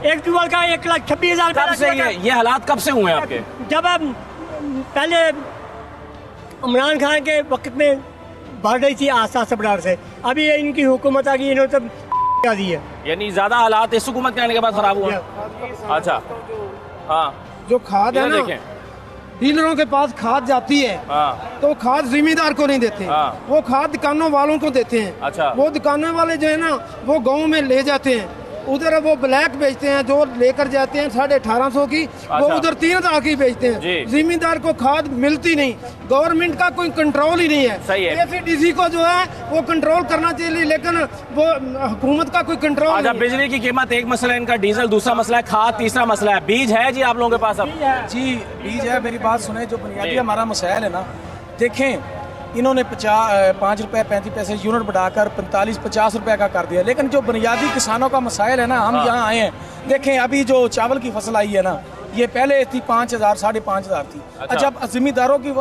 एक ट्यूबवेल का 1,26,000। कब से ये हालात कब से हुए हैं आपके? जब अब पहले इमरान खान के वक्त में बढ़ रही थी आस्ता आस्ता से, अभी इनकी हुकूमत आ गई, इन्होंने सब कर दी है। यानी ज्यादा हालात इस हुकूमत के आने के बाद खराब हुआ? अच्छा, हाँ। जो खाद है ना, देखें, डीलरों के पास खाद जाती है, तो खाद जिम्मेदार को नहीं देते, वो खाद दुकानों वालों को देते हैं। अच्छा। वो दुकानों वाले जो है ना, वो गांव में ले जाते हैं, उधर वो ब्लैक बेचते हैं, जो लेकर जाते हैं 1850 की, वो उधर 3000 की बेचते हैं। जिम्मेदार को खाद मिलती नहीं, गवर्नमेंट का कोई कंट्रोल ही नहीं है। सही है। ACDC को जो है वो कंट्रोल करना चाहिए, लेकिन वो हुकूमत का कोई कंट्रोल नहीं है। बिजली की कीमत एक मसला है, इनका डीजल दूसरा मसला है, खाद तीसरा मसला है। बीज है जी आप लोगों के पास? अब जी बीज है। मेरी बात सुने, जो बुनियादी हमारा मसाइल है ना, देखें इन्होंने 5 रुपए 35 पैसे यूनिट बढ़ाकर 45-50 रुपए का कर दिया, लेकिन जो बुनियादी किसानों का मसाइल है ना, हम यहाँ आए हैं, देखें अभी जो चावल की फसल आई है ना, ये पहले थी 5000 5,500 थी। अच्छा। जब जिम्मेदारों की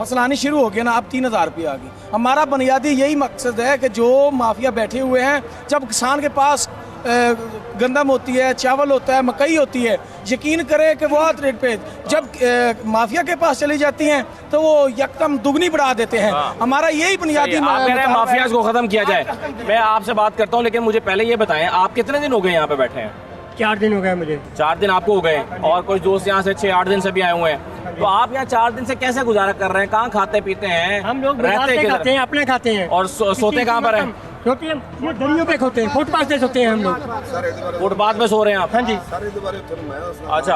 फसल आनी शुरू हो गई ना, अब 3000 रुपये आ गई। हमारा बुनियादी यही मकसद है कि जो माफिया बैठे हुए हैं, जब किसान के पास गंदम होती है, चावल होता है, मकई होती है, यकीन करें कि वो रेट पे जब माफिया के पास चली जाती हैं तो वो यकदम दुगनी बढ़ा देते हैं। हमारा यही बुनियादी माफिया को खत्म किया जाए। मैं आपसे बात करता हूँ, लेकिन मुझे पहले ये बताएं, आप कितने दिन हो गए यहाँ पे बैठे हैं? 4 दिन हो गए मुझे। 4 दिन आपको हो गए, और कुछ दोस्त यहाँ से 6-8 दिन से भी आए हुए हैं। तो आप यहाँ 4 दिन से कैसे गुजारा कर रहे हैं? कहाँ खाते पीते हैं? हम लोग रहते खाते हैं, अपने खाते हैं। और सोते कहाँ पर हैं? सोते हैं ये दरियों पे सोते हैं, फुटपाथ पे सोते हैं हम लोग। फुटपाथ पे सो रहे हैं आप? हाँ जी। अच्छा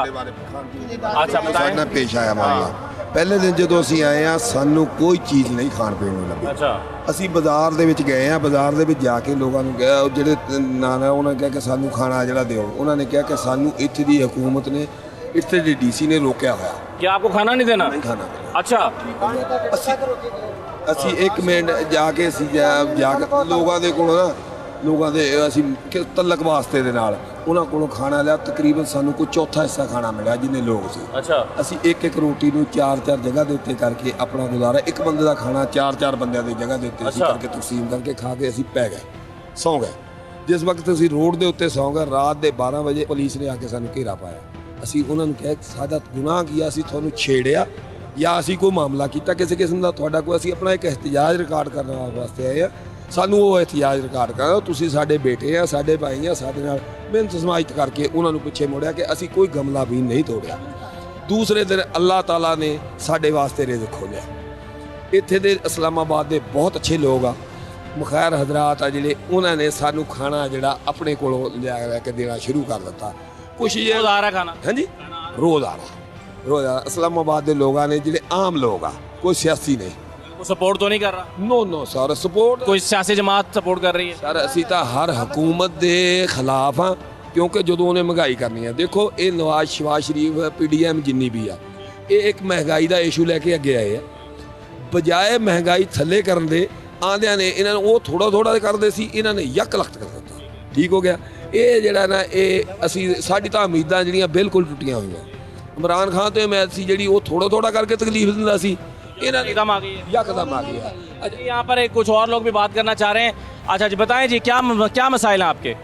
अच्छा, बताएं। पेश आया हमारे यहाँ ਪਹਿਲੇ ਦਿਨ ਜਦੋਂ ਅਸੀਂ ਆਏ ਆ, ਸਾਨੂੰ ਕੋਈ ਚੀਜ਼ ਨਹੀਂ ਖਾਣ ਪੀਣ ਨੂੰ ਲੱਗੀ। ਅੱਛਾ। ਅਸੀਂ ਬਾਜ਼ਾਰ ਦੇ ਵਿੱਚ ਗਏ ਆ, ਬਾਜ਼ਾਰ ਦੇ ਵਿੱਚ ਜਾ ਕੇ ਲੋਕਾਂ ਨੂੰ ਕਿਹਾ, ਜਿਹੜੇ ਨਾਨਾ ਉਹਨਾਂ ਨੇ ਕਿਹਾ ਕਿ ਸਾਨੂੰ ਖਾਣਾ ਜਿਹੜਾ ਦਿਓ। ਉਹਨਾਂ ਨੇ ਕਿਹਾ ਕਿ ਸਾਨੂੰ ਇੱਥੇ ਦੀ ਹਕੂਮਤ ਨੇ, ਇੱਥੇ ਦੀ DC ਨੇ ਰੋਕਿਆ ਹੋਇਆ कि आपको खाना नहीं देना? ਨਹੀਂ ਖਾਣਾ ਦੇਣਾ। अच्छा। ਅਸੀਂ 1 ਮਿੰਟ ਜਾ ਕੇ ਅਸੀਂ ਜਾ ਕੇ ਲੋਕਾਂ ਦੇ ਕੋਲੋਂ ਨਾ, ਲੋਕਾਂ ਦੇ ਅਸੀਂ ਤਲਕ ਵਾਸਤੇ ਦੇ ਨਾਲ ਉਹਨਾਂ ਕੋਲੋਂ ਖਾਣਾ ਲਿਆ। ਤਕਰੀਬਨ ਸਾਨੂੰ ਕੋਈ ਚੌਥਾ ਹਿੱਸਾ ਖਾਣਾ ਮਿਲਿਆ ਜਿੰਨੇ ਲੋਕ ਸੀ। अच्छा। ਅਸੀਂ ਇੱਕ ਰੋਟੀ ਨੂੰ 4 ਜਗ੍ਹਾ ਦੇ ਉੱਤੇ ਕਰਕੇ ਆਪਣਾ ਗੁਜ਼ਾਰਾ, ਇੱਕ ਬੰਦੇ ਦਾ ਖਾਣਾ 4 ਬੰਦਿਆਂ ਦੀ ਜਗ੍ਹਾ ਦੇ ਉੱਤੇ ਅਸੀਂ ਕਰਕੇ ਤਕਸੀਮ ਕਰਕੇ ਖਾ ਕੇ ਅਸੀਂ ਪੈ ਗਏ, ਸੌਂ ਗਏ। ਜਿਸ ਵਕਤ ਅਸੀਂ ਰੋਡ ਦੇ ਉੱਤੇ ਸੌਂ ਗਏ, ਰਾਤ ਦੇ 12 ਵਜੇ ਪੁਲਿਸ ਨੇ ਆ ਕੇ ਸਾਨੂੰ ਘੇਰਾ ਪਾਇਆ। ਅਸੀਂ ਉਹਨਾਂ ਨੂੰ ਕਿਹਾ ਸਾਡਾ ਗੁਨਾਹ ਕੀ ਆ, ਅਸੀਂ ਤੁਹਾਨੂੰ ਛੇੜਿਆ ਜਾਂ ਅਸੀਂ ਕੋਈ ਮਾਮਲਾ ਕੀਤਾ ਕਿਸੇ ਕਿਸਮ ਦਾ ਤੁਹਾਡਾ ਕੋਈ? ਅਸੀਂ ਆਪਣਾ ਇੱਕ ਇhtਜਾਜ ਰਿਕਾਰਡ ਕਰਨ ਵਾਸਤੇ ਆਏ ਆ, ਸਾਨੂੰ ਉਹ ਇhtਜਾਜ ਰਿਕਾਰਡ ਕਰੋ। ਤੁਸੀਂ ਸਾਡੇ ਬੇਟੇ ਆ, ਸਾਡੇ ਭਾਈ ਆ, ਸਾਡੇ ਨਾਲ ਮਿਹਨਤ ਸਮਾਜਤ ਕਰਕੇ ਉਹਨਾਂ ਨੂੰ ਪਿੱਛੇ ਮੋੜਿਆ ਕਿ ਅਸੀਂ ਕੋਈ ਗਮਲਾ ਵੀ ਨਹੀਂ ਤੋੜਿਆ। ਦੂਸਰੇ ਦਿਨ ਅੱਲਾਹ ਤਾਲਾ ਨੇ ਸਾਡੇ ਵਾਸਤੇ ਰਿਜ਼ਕ ਖੋਲ੍ਹਿਆ। ਇੱਥੇ ਦੇ ਇਸਲਾਮਾਬਾਦ ਦੇ ਬਹੁਤ ਅੱਛੇ ਲੋਕ ਆ, ਮੁਖੈਰ ਹਜ਼ਰਾਤ ਆ ਜਿਹੜੇ, ਉਹਨਾਂ ਨੇ ਸਾਨੂੰ ਖਾਣਾ ਜਿਹੜਾ ਆਪਣੇ ਕੋਲੋਂ ਲਿਆ ਕੇ ਦੇਣਾ ਸ਼ੁਰੂ ਕਰ ਦਿੱਤਾ। ਕੁਛ ਜੇ रोज आ रहा है खाना? ਹਾਂਜੀ ਰੋਜ਼ ਆ ਰਹਾ ਇਸਲਾਮਾਬਾਦ ਦੇ ਲੋਕਾਂ ਨੇ ਜਿਹੜੇ ਆਮ ਲੋਕ ਆ, ਕੋਈ ਸਿਆਸੀ ਨਹੀਂ। वो सपोर्ट तो नहीं कर रहा? ਨੋ ਸਰ ਸਪੋਰਟ कोई सियासी जमात सपोर्ट कर रही है? ਸਰ ਅਸੀਂ ਤਾਂ ਹਰ ਹਕੂਮਤ ਦੇ ਖਿਲਾਫ ਹਾਂ, ਕਿਉਂਕਿ ਜਦੋਂ ਉਹਨੇ ਮਹਿੰਗਾਈ ਕਰਨੀ ਹੈ, ਦੇਖੋ ਇਹ ਨਵਾਜ਼ ਸ਼ਰੀਫ PDM ਜਿੰਨੀ ਵੀ ਆ, ਇਹ ਇੱਕ ਮਹਿੰਗਾਈ ਦਾ ਇਸ਼ੂ ਲੈ ਕੇ ਅੱਗੇ ਆਏ ਆ। ਬਜਾਏ ਮਹਿੰਗਾਈ ਥੱਲੇ ਕਰਨ ਦੇ ਆਂਦਿਆਂ ਨੇ ਇਹਨਾਂ ਨੂੰ ਉਹ ਥੋੜਾ ਕਰਦੇ ਸੀ, ਇਹਨਾਂ ਨੇ ਯੱਕ ਲਖਤ ਕਰ ਦਿੱਤਾ। ਠੀਕ ਹੋ ਗਿਆ। ਇਹ ਜਿਹੜਾ ਨਾ ਇਹ ਅਸੀਂ ਸਾਡੀ ਤਾਂ ਉਮੀਦਾਂ ਜਿਹੜੀਆਂ ਬਿਲਕੁਲ ਟੁੱਟੀਆਂ ਹੋਈਆਂ। ਇਮਰਾਨ ਖਾਨ ਤੋਂ ਮੈਂ ਸੀ ਜਿਹੜੀ ਉਹ ਥੋੜਾ ਕਰਕੇ ਤਕਲੀਫ ਦਿੰਦਾ ਸੀ, ਇਹਨਾਂ ਨੇ एकदम आ गई है। ਯਕਦਮ ਆ ਗਿਆ। अच्छा, यहाँ पर कुछ और लोग भी बात करना चाह रहे हैं। अच्छा जी, बताएं जी, क्या मसाइल हैं आपके?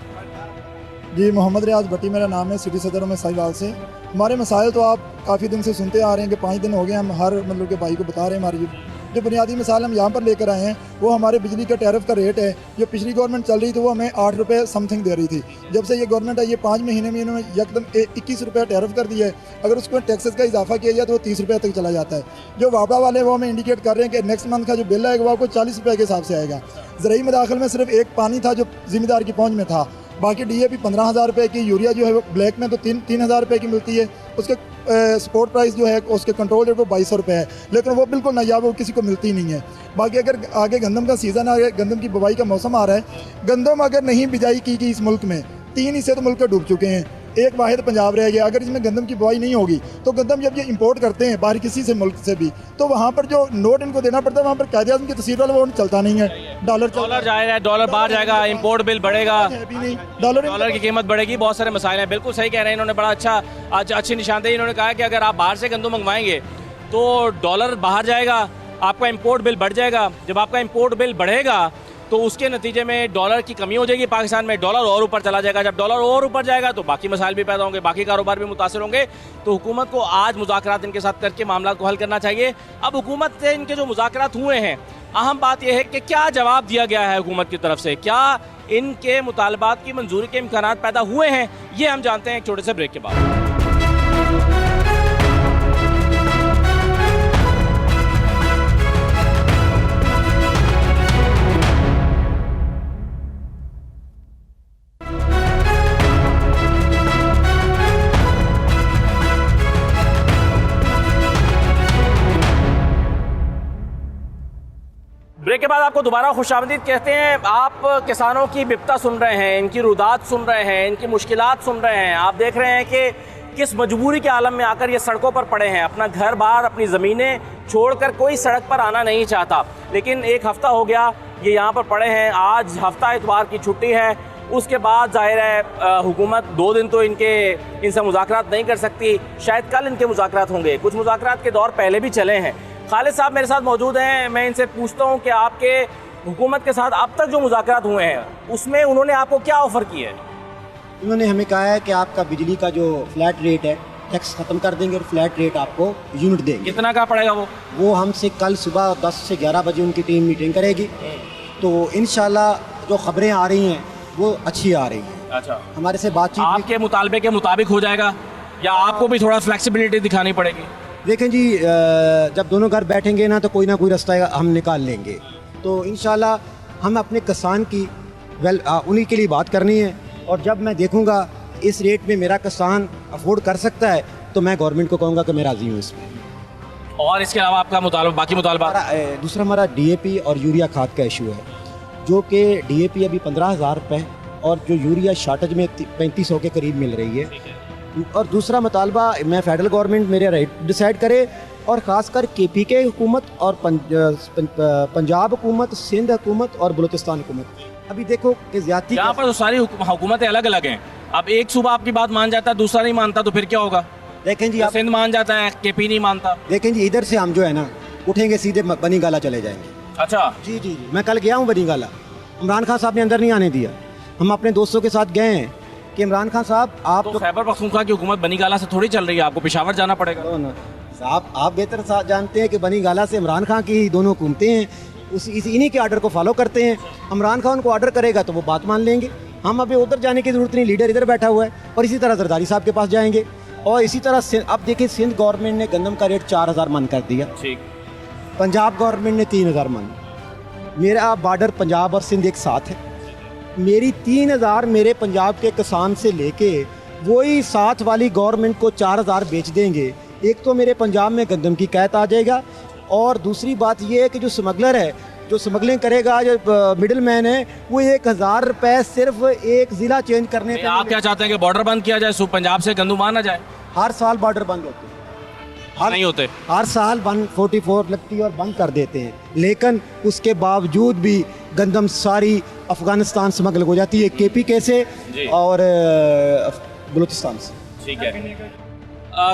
जी मोहम्मद रियाज भट्टी मेरा नाम है, सिटी सदर में साहिवाल से। हमारे मसाइल तो आप काफ़ी दिन से सुनते आ रहे हैं कि 5 दिन हो गए हम हर मतलब के भाई को बता रहे हैं। हमारी जो बुनियादी मिसाल हम यहाँ पर लेकर आए हैं वो हमारे बिजली के टैरिफ का रेट है। जो पिछली गवर्नमेंट चल रही थी वो हमें 8 रुपये समथिंग दे रही थी। जब से ये गवर्नमेंट है ये 5 महीने में इन्होंने एकदम 21 रुपये टैरिफ कर दिया है। अगर उसको टैक्सेस का इजाफा किया जाए तो वो 30 रुपये तक चला जाता है। जो वापडा वाले वो हमें इंडिकेट कर रहे हैं कि नेक्स्ट मंथ का जो बिल आएगा वो आपको 40 रुपये के हिसाब से आएगा। ज़रूरी मदाखिल में सिर्फ एक पानी था जो ज़िम्मेदार की पहुँच में था, बाकी DAP 15,000 रुपये की, यूरिया जो है वो ब्लैक में तो 3,000 रुपये की मिलती है। उसके स्पोर्ट प्राइस जो है उसके कंट्रोल रेट वो 2200 रुपये है, लेकिन वो बिल्कुल नायाब, वो किसी को मिलती नहीं है। बाकी अगर आगे गंदम का सीज़न आ गया, गंदम की बुवाई का मौसम आ रहा है, गंदम अगर नहीं बिजाई की इस मुल्क में 3 हिस्से तो मुल्क डूब चुके हैं, एक वाहिद पंजाब रह गया। अगर इसमें गंदम की बुवाई नहीं होगी तो गंदम जब ये इंपोर्ट करते हैं बाहर किसी से मुल्क से भी, तो वहाँ पर जो नोट इनको देना पड़ता है वहाँ पर कायदे आज़म की तस्वीर वाला वो चलता नहीं है। डॉलर जाएगा, डॉलर बाहर जाएगा, इंपोर्ट बिल बढ़ेगा, नहीं, डॉलर की कीमत बढ़ेगी। बहुत सारे मसाइल हैं। बिल्कुल सही कह रहे हैं इन्होंने, बड़ा अच्छा आज अच्छी निशानदेही इन्होंने कहा कि अगर आप बाहर से गंदम मंगवाएंगे तो डॉलर बाहर जाएगा, आपका इंपोर्ट बिल बढ़ जाएगा। जब आपका इंपोर्ट बिल बढ़ेगा तो उसके नतीजे में डॉलर की कमी हो जाएगी पाकिस्तान में, डॉलर और ऊपर चला जाएगा। जब डॉलर और ऊपर जाएगा तो बाकी मसाइल भी पैदा होंगे, बाकी कारोबार भी मुतासर होंगे। तो हुकूमत को आज मुज़ाकरात इनके साथ करके मामला को हल करना चाहिए। अब हुकूमत से इनके जो मुज़ाकरात हुए हैं, अहम बात यह है कि क्या जवाब दिया गया है हुकूमत की तरफ से, क्या इनके मुतालबात की मंजूरी के इम्कानात पैदा हुए हैं, ये हम जानते हैं एक छोटे से ब्रेक के बाद। ब्रेक के बाद आपको दोबारा खुशामदीद कहते हैं। आप किसानों की बिपता सुन रहे हैं, इनकी रुदात सुन रहे हैं, इनकी मुश्किलात सुन रहे हैं। आप देख रहे हैं कि किस मजबूरी के आलम में आकर ये सड़कों पर पड़े हैं। अपना घर बार, अपनी ज़मीनें छोड़कर कोई सड़क पर आना नहीं चाहता, लेकिन एक हफ़्ता हो गया ये यहाँ पर पड़े हैं। आज हफ्ता इतवार की छुट्टी है, उसके बाद जाहिर है हुकूमत 2 दिन तो इनसे मुज़ाकरात नहीं कर सकती। शायद कल इनके मुज़ाकरात होंगे। कुछ मुज़ाकरात के दौर पहले भी चले हैं। खालिद साहब मेरे साथ मौजूद हैं। मैं इनसे पूछता हूं कि आपके हुकूमत के साथ अब तक जो मुज़ाकरात हुए हैं उसमें उन्होंने आपको क्या ऑफ़र किया है? उन्होंने हमें कहा है कि आपका बिजली का जो फ्लैट रेट है टैक्स ख़त्म कर देंगे और फ्लैट रेट आपको यूनिट देंगे। कितना का पड़ेगा वो हमसे कल सुबह 10 से 11 बजे उनकी टीम मीटिंग करेगी। तो इंशाल्लाह जो खबरें आ रही हैं वो अच्छी आ रही हैं। अच्छा, हमारे से बातचीत आपके मुतालबे के मुताबिक हो जाएगा या आपको भी थोड़ा फ्लेक्सिबिलिटी दिखानी पड़ेगी? देखें जी, जब दोनों घर बैठेंगे ना तो कोई ना कोई रास्ता हम निकाल लेंगे। तो इंशाल्लाह हम अपने किसान की उन्हीं के लिए बात करनी है। और जब मैं देखूंगा इस रेट में मेरा किसान अफोर्ड कर सकता है तो मैं गवर्नमेंट को कहूँगा कि मैं राज़ी हूँ इसमें। और इसके अलावा आपका मुतालबा, बाकी मुतालबा? दूसरा हमारा DAP और यूरिया खाद का इशू है, जो कि DAP अभी 15,000 रुपये और जो यूरिया शार्टेज में 3500 के करीब मिल रही है। और दूसरा मुतालबा मैं फेडरल गवर्नमेंट मेरे रेट डिसाइड करे, और ख़ासकर KPK हुकूमत और पंजाब हुकूमत, सिंध हुकूमत और बलूचिस्तान हुकूमत। अभी देखो कि ज़्यादती यहाँ पर तो सारी हुकूमतें अलग अलग हैं। अब एक सूबा आपकी बात मान जाता है, दूसरा नहीं मानता, तो फिर क्या होगा? देखें जी, सिंध मान जाता है, KP नहीं मानता। देखें जी, इधर से हम जो है ना उठेंगे सीधे बनी गाला चले जाएंगे। अच्छा जी जी, मैं कल गया हूँ बनी गाला, इमरान खान साहब ने अंदर नहीं आने दिया। हम अपने दोस्तों के साथ गए हैं कि इमरान खान साहब आप तो खैबर पख्तूनख्वा की हुकूमत बनी गाला से थोड़ी चल रही है, आपको पेशावर जाना पड़ेगा। साहब आप बेहतर जानते हैं कि बनी गाला से इमरान खान की दोनों हुकूमतें हैं, इन्हीं के आर्डर को फॉलो करते हैं। इमरान खान को ऑर्डर करेगा तो वो बात मान लेंगे। हम अभी उधर जाने की ज़रूरत नहीं, लीडर इधर बैठा हुआ है। और इसी तरह जरदारी साहब के पास जाएंगे, और इसी तरह अब देखिए सिंध गवर्नमेंट ने गंदम का रेट 4000 मन कर दिया, ठीक। पंजाब गवर्नमेंट ने 3000 मन। मेरा बॉर्डर पंजाब और सिंध एक साथ है, मेरी 3000 मेरे पंजाब के किसान से लेके वही साथ वाली गवर्नमेंट को 4000 बेच देंगे। एक तो मेरे पंजाब में गंदम की कैद आ जाएगा, और दूसरी बात ये है कि जो स्मगलर है, जो स्मगलिंग करेगा, जो मिडिल मैन है, वो 1000 रुपये सिर्फ एक ज़िला चेंज करने पे। आप क्या चाहते हैं कि बॉर्डर बंद किया जाए, पंजाब से गंदम आ ना जाए? हर साल बॉर्डर बंद होते हैं, नहीं होते, हर साल 144 लगती है और बंद कर देते हैं, लेकिन उसके बावजूद भी गंदम सारी अफगानिस्तान स्मगल हो जाती है, KPK से और बलूचिस्तान से। ठीक है।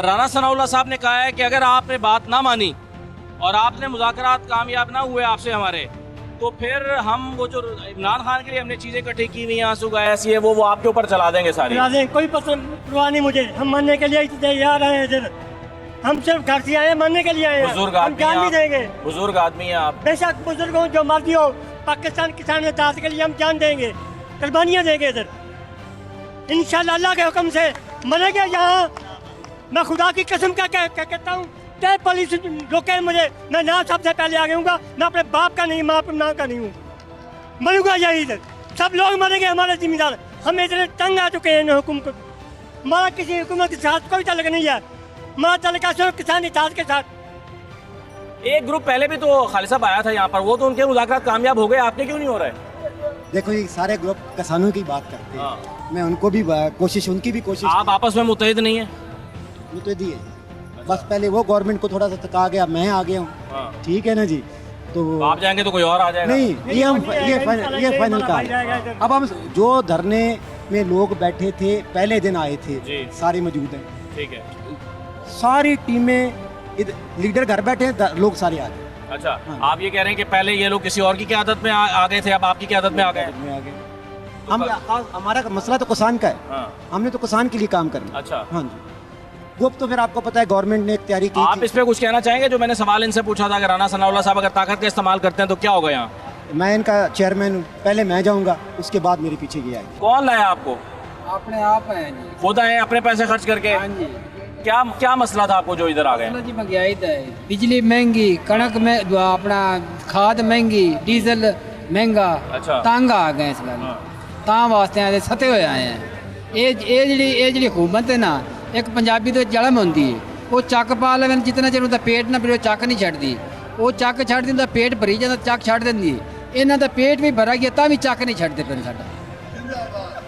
राणा सनाउल्लाह साहब ने कहा है कि अगर आपने बात ना मानी और आपने मुज़ाकरात कामयाब ना हुए आपसे हमारे, तो फिर हम वो जो इमरान खान के लिए हमने चीज़ें इकट्ठी की हुई हैं, आंसू गए ऐसी है, वो आपके ऊपर चला देंगे सारी। चला दें, कोई परवाह नहीं मुझे, हम मरने के लिए तैयार हैं इधर, हम सिर्फ घर से आए हैं, मरने के लिए आए हैं, बुजुर्ग हम जान भी देंगे। बुजुर्ग आदमी हैं आप। बेशक बुजुर्ग हो, जो मर्जी हो, पाकिस्तान किसान इत्तेहाद के लिए हम जान देंगे, कुर्बानियाँ देंगे इधर, इंशाल्लाह अल्लाह के हुक्म से मरेंगे यहाँ। मैं खुदा की कसम क्या कहता हूँ, चाहे पुलिस रोके मुझे, मैं ना सबसे पहले आ गया, मैं अपने बाप का नहीं, माँ माँ का नहीं हूँ, मरूंगा यही इधर, सब लोग मरेंगे, हमारे जिम्मेदार। हम इतने तंग आ चुके हैं हुकूमत, हमारा किसी हुकूमत के साथ कोई तल्लुक नहीं है, हमारा तल्लुक सिर्फ किसान इत्तेहाद के साथ। एक ग्रुप पहले भी तो खालिद साहब आया था यहाँ पर, वो तो उनके मुज़ाकरात कामयाब हो गए, आपके क्यों नहीं हो रहे? देखो ये सारे ग्रुप किसानों की बात करते हैं, मैं उनको भी कोशिश, उनकी भी कोशिश। आप आपस में मुत्तहिद नहीं है? मुत्तहिदी है, बस पहले वो गवर्नमेंट को थोड़ा सा थका गया, मैं आ गया हूँ, ठीक है ना जी। तो आप जाएंगे तो कोई और आ जाएगा? नहीं, ये फाइनल का है। अब हम जो धरने में लोग बैठे थे पहले दिन आए थे, सारे मौजूद हैं, ठीक है, सारी टीमें लीडर घर बैठे हैं, लोग सारे आ गए। अच्छा, आप ये कह रहे हैं कि पहले ये लोग किसी और की क़यादत में आ गए थे, अब आपकी क़यादत में आ गए? हम हमारा मसला तो किसान का है, हमने तो किसान के लिए काम करना। अच्छा, हाँ जी। गुप्त तो फिर आपको पता है गवर्नमेंट ने तैयारी की। आप इस पे कुछ कहना चाहेंगे? जो मैंने सवाल इनसे पूछा था कि राणा सनाउल्लाह साहब अगर ताकत का इस्तेमाल करते हैं तो क्या होगा यहाँ? मैं इनका चेयरमैन, पहले मैं जाऊँगा, उसके बाद मेरे पीछे ये आएंगे। कौन लाया आपको? अपने आप हैं जी, खुद आए अपने पैसे खर्च करके? हाँ जी। क्या मसला था आपको जो इधर आ गए? जी महंगाई है, बिजली महंगी, कणक में अपना खाद महंगी, डीजल महंगा, अच्छा, तंग आ गए इस गल तां वास्ते आए सते हुए आए हैं। ये जी हुकूमत है ना, एक पंजाबी तो जलम होंगी है, वो चक पा लेवन जितना चਿਰ ਉਹਦਾ पेट ना भरे चक नहीं छड्डदी, वो चक छड्ड दिंदा पेट भरी जाता, चक छड्ड दिंदी है, इन्हां दा पेट भी भरा गया तां भी चक नहीं छड्डदे पे साडा।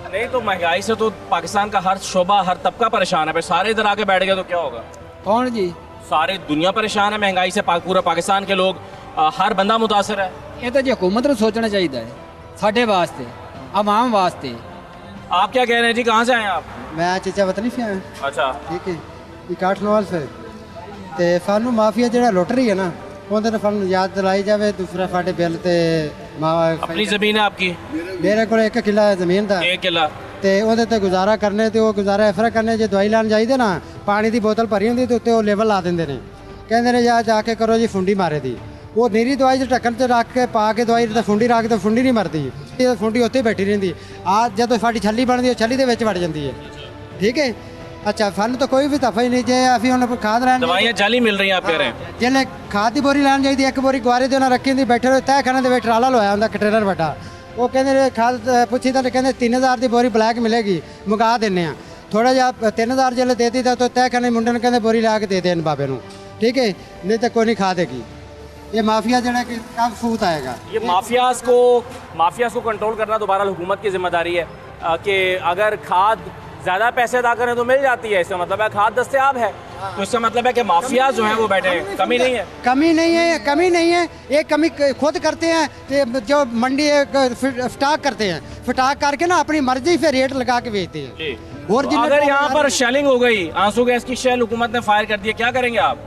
नहीं तो महंगाई से तो पाकिस्तान का हर शोबा, हर तबका परेशान है, फिर सारे इधर आके बैठ गए तो क्या होगा? कौन जी? सारी दुनिया परेशान है महंगाई से, पूरा पाकिस्तान के लोग, हर बंदा मुतासर है। ये तो जी हुकूमत को सोचना चाहिए है, साडे वास्ते, आवाम वास्ते। आप क्या कह रहे हैं जी, कहाँ से आए आप? मैं चीचा वतनी से आया। अच्छा, ठीक है, ये काठनवाल से ते फानू माफिया ਜਿਹੜਾ ਲੁੱਟ ਰਹੀ ਹੈ ਨਾ, ਉਹਦੇ ਨਾਲ ਸਾਨੂੰ ਯਾਦ ਦਿਲਾਈ ਜਾਵੇ। ਦੂਸਰਾ ਸਾਡੇ ਬਿੱਲ ਤੇ अपनी जमीन है आपकी? ਮੇਰੇ ਕੋਲ 1 ਕਿੱਲਾ ਜ਼ਮੀਨ ਦਾ। 1 ਕਿੱਲਾ ਤੇ ਉਹਦੇ ਤੇ ਗੁਜ਼ਾਰਾ ਕਰਨੇ, ਤੇ ਉਹ ਗੁਜ਼ਾਰਾ ਇਫਰਾ ਕਰਨੇ। ਜੇ ਦਵਾਈ ਲੈਣ ਜਾਈਦੇ ਨਾ, ਪਾਣੀ ਦੀ ਬੋਤਲ ਭਰੀ ਹੁੰਦੀ ਤੇ ਉੱਤੇ ਉਹ ਲੇਬਲ ਲਾ ਦਿੰਦੇ ਨੇ, ਕਹਿੰਦੇ ਨੇ ਜਾ ਕੇ ਕਰੋ ਜੀ ਫੁੰਡੀ ਮਾਰੇ ਦੀ। ਉਹ ਨੀਰੀ ਦਵਾਈ 'ਚ ਢੱਕਣ 'ਚ ਰੱਖ ਕੇ ਪਾ ਕੇ ਦਵਾਈ ਤੇ ਫੁੰਡੀ ਰੱਖ ਤੇ ਫੁੰਡੀ ਨਹੀਂ ਮਰਦੀ, ਇਹ ਫੁੰਡੀ ਉੱਥੇ ਬੈਠੀ ਰਹਿੰਦੀ। ਆ ਜਦੋਂ ਸਾਡੀ ਛੱਲੀ ਬਣਦੀ, ਉਹ ਛੱਲੀ ਦੇ ਵਿੱਚ ਵੜ ਜਾਂਦੀ ਹੈ। ठीक है, अच्छा ਸਾਨੂੰ ਤਾਂ ਕੋਈ ਵੀ ਤਫਾ ਹੀ ਨਹੀਂ। ਜੇ ਅਸੀਂ ਹੁਣ ਖਾਦ ਲੈਣ, दवाइयाँ जाली मिल रही हैं आप कह रहे हैं? ਜਿਹਨੇ ਖਾਦ ਦੀ ਬੋਰੀ ਲੈਣ ਜਾਈਦੀ, ਇੱਕ ਬੋਰੀ ਗੁਆਰੇ ਦੇ ਨਾਲ ਰੱਖੀ ਹੁੰਦੀ, ਬੈਠੇ ਹੋਏ ਤਹਿਖਾਨੇ ਦੇ ਵਿੱਚ ਟਰਾਲਾ ਲਵਾਇਆ ਹੁੰਦਾ, ਕੰਟੇਨਰ ਵੱਡਾ। ਉਹ ਕਹਿੰਦੇ ਨੇ ਖਾਦ ਪੁੱਛੀ ਤਾਂ ਕਹਿੰਦੇ 3000 ਦੀ ਬੋਰੀ ਬਲੈਕ ਮਿਲੇਗੀ, ਮੰਗਾ ਦਿੰਨੇ ਆ। ਥੋੜਾ ਜਿਹਾ 3000 ਜੇ ਦੇਤੀ ਤਾਂ ਤਹਿਖਾਨੇ ਮੁੰਡੇ ਨੂੰ ਕਹਿੰਦੇ ਬੋਰੀ ਲਾ ਕੇ ਦੇ ਦੇਣ ਬਾਬੇ ਨੂੰ, ठीक है, नहीं तो कोई नहीं खा देगी। ये माफिया जो है कि कब फूट आएगा। ये माफियाज को कंट्रोल करना दोबारा हुकूमत की जिम्मेदारी है कि अगर खाद ज़्यादा पैसे अदा करें तो मिल जाती है, इसका मतलब है खाद दस्तयाब है, तो इसका मतलब है कि माफिया जो है वो बैठे हैं। कमी नहीं है, कमी नहीं है, ये कमी खुद करते हैं। जो मंडी स्टॉक करते हैं, स्टॉक करके ना अपनी मर्जी से रेट लगा के बेचते हैं। और तो अगर यहाँ पर शेलिंग हो गई, आंसू गैस की शेल हुकूमत ने फायर कर दी, क्या करेंगे आप?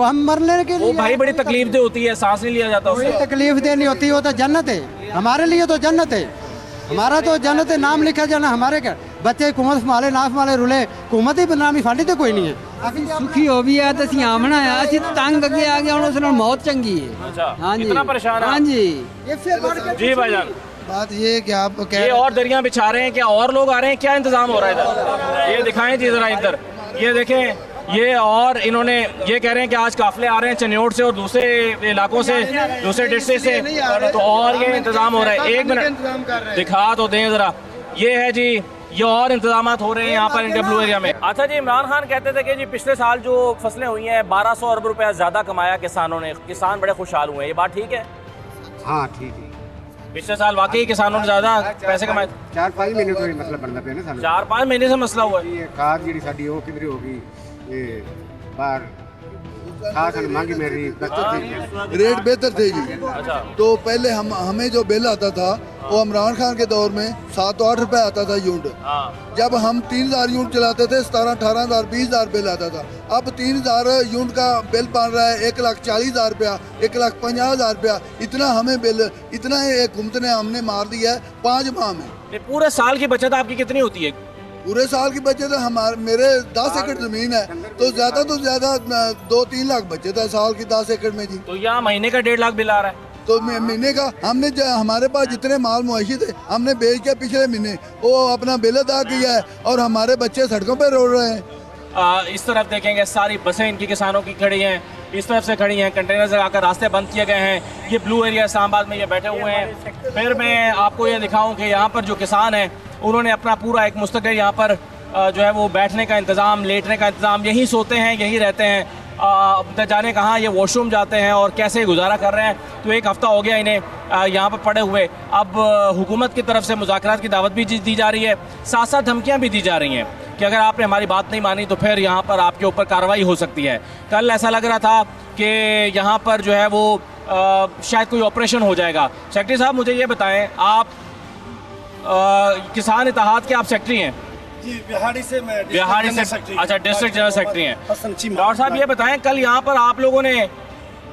हम मरने के लिए, वो भाई बड़ी तकलीफ दे होती है, सांस नहीं लिया जाता उससे। तकलीफ देनी होती है, वो तो जन्नत है हमारे लिए, तो जन्नत है हमारा, तो जन्नत है। नाम लिखा जाना हमारे घर, बच्चे हुकूमत संभाले ना संभाले रुले, हुकूमत ही बदनामी साडी तो कोई नहीं है। सुखी हो भी है तो ਅਸੀਂ ਆਮਣਾ ਹੈ, ਅਸੀਂ ਤੰਗ ਅੱਗੇ ਆ ਗਏ, ਹੁਣ ਉਸ ਨਾਲ ਮੌਤ ਚੰਗੀ है। अच्छा, हाँ जी, इतना परेशान है? हाँ जी। जी भाईजान, बात ये है कि आप ये और दरिया बिछा रहे हैं क्या? और लोग आ रहे हैं क्या? इंतजाम हो रहा है इधर? ये दिखाएं जी जरा इधर, ये देखें, ये और इन्होंने ये कह रहे हैं कि आज काफिले आ रहे हैं चन्योट से और दूसरे इलाकों से, दूसरे डिस्ट्रिक्ट से, तो और ये इंतजाम हो रहा है। एक मिनट दिखा तो दें ज़रा, ये है जी, ये और इंतजाम हो रहे हैं यहाँ पर NW एरिया में। अच्छा जी, इमरान खान कहते थे कि जी पिछले साल जो फसलें हुई हैं 1200 अरब रुपया ज़्यादा कमाया किसानों ने, किसान बड़े खुशहाल हुए हैं, ये बात ठीक है? हाँ ठीक है। पिछले साल वाकई किसानों ने ज़्यादा पैसे कमाए? 4-5 महीने तो मतलब बनना पे ना, 4-5 महीने से मसला हुआ है। ये खाद जी साड़ी वो किधर होगी, ये बाहर खाद महंगी मेरी रेट बेहतर थे जी। अच्छा, तो पहले हमें जो बिल आता था वो इमरान खान के दौर में 7-8 रुपए आता था यूनिट। जब हम 3000 यूनिट चलाते थे 17-18,000 20,000 बिल आता था। अब 3000 यूनिट का बिल बन रहा है 1,40,000 रुपया, 1,50,000 रुपया। इतना हमें बिल, इतना हुकूमत ने हमने मार दिया है 5 माह में। पूरे साल की बचत आपकी कितनी होती है? पूरे साल की बचत मेरे 10 एकड़ जमीन है, तो ज्यादा 2-3 लाख बचत है साल की 10 एकड़ में जी। तो यहाँ महीने का 1.5 लाख बिल आ रहा है। तो महीने का हमने हमारे पास जितने माल मुआशी थे हमने बेच के पिछले महीने वो अपना बिल अदा किया है और हमारे बच्चे सड़कों पर रो रहे हैं। इस तरफ देखेंगे सारी बसें इनकी किसानों की खड़ी हैं, इस तरफ से खड़ी हैं, कंटेनर से आकर रास्ते बंद किए गए हैं। ये ब्लू एरिया इस्लामाबाद में ये बैठे हुए हैं। फिर मैं आपको ये दिखाऊं कि यहाँ पर जो किसान हैं उन्होंने अपना पूरा एक मुस्तकिल यहाँ पर जो है वो बैठने का इंतज़ाम, लेटने का इंतज़ाम, यहीं सोते हैं, यहीं रहते हैं, जाने कहाँ ये वॉशरूम जाते हैं और कैसे गुजारा कर रहे हैं। तो एक हफ़्ता हो गया इन्हें यहाँ पर पड़े हुए। अब हुकूमत की तरफ से मुज़ाकरात की दावत भी दी जा रही है, साथ साथ धमकियाँ भी दी जा रही हैं कि अगर आपने हमारी बात नहीं मानी तो फिर यहाँ पर आपके ऊपर कार्रवाई हो सकती है। कल ऐसा लग रहा था कि यहाँ पर जो है वो शायद कोई ऑपरेशन हो जाएगा। सेक्रेटरी साहब मुझे ये बताएं, आप किसान इत्तेहाद के आप सेक्रेटरी हैं? जी, बिहारी से मैं अच्छा, डिस्ट्रिक्ट जनरल सेक्रेटरी हैं। डॉक्टर साहब ये बताएं, कल यहाँ पर आप लोगों ने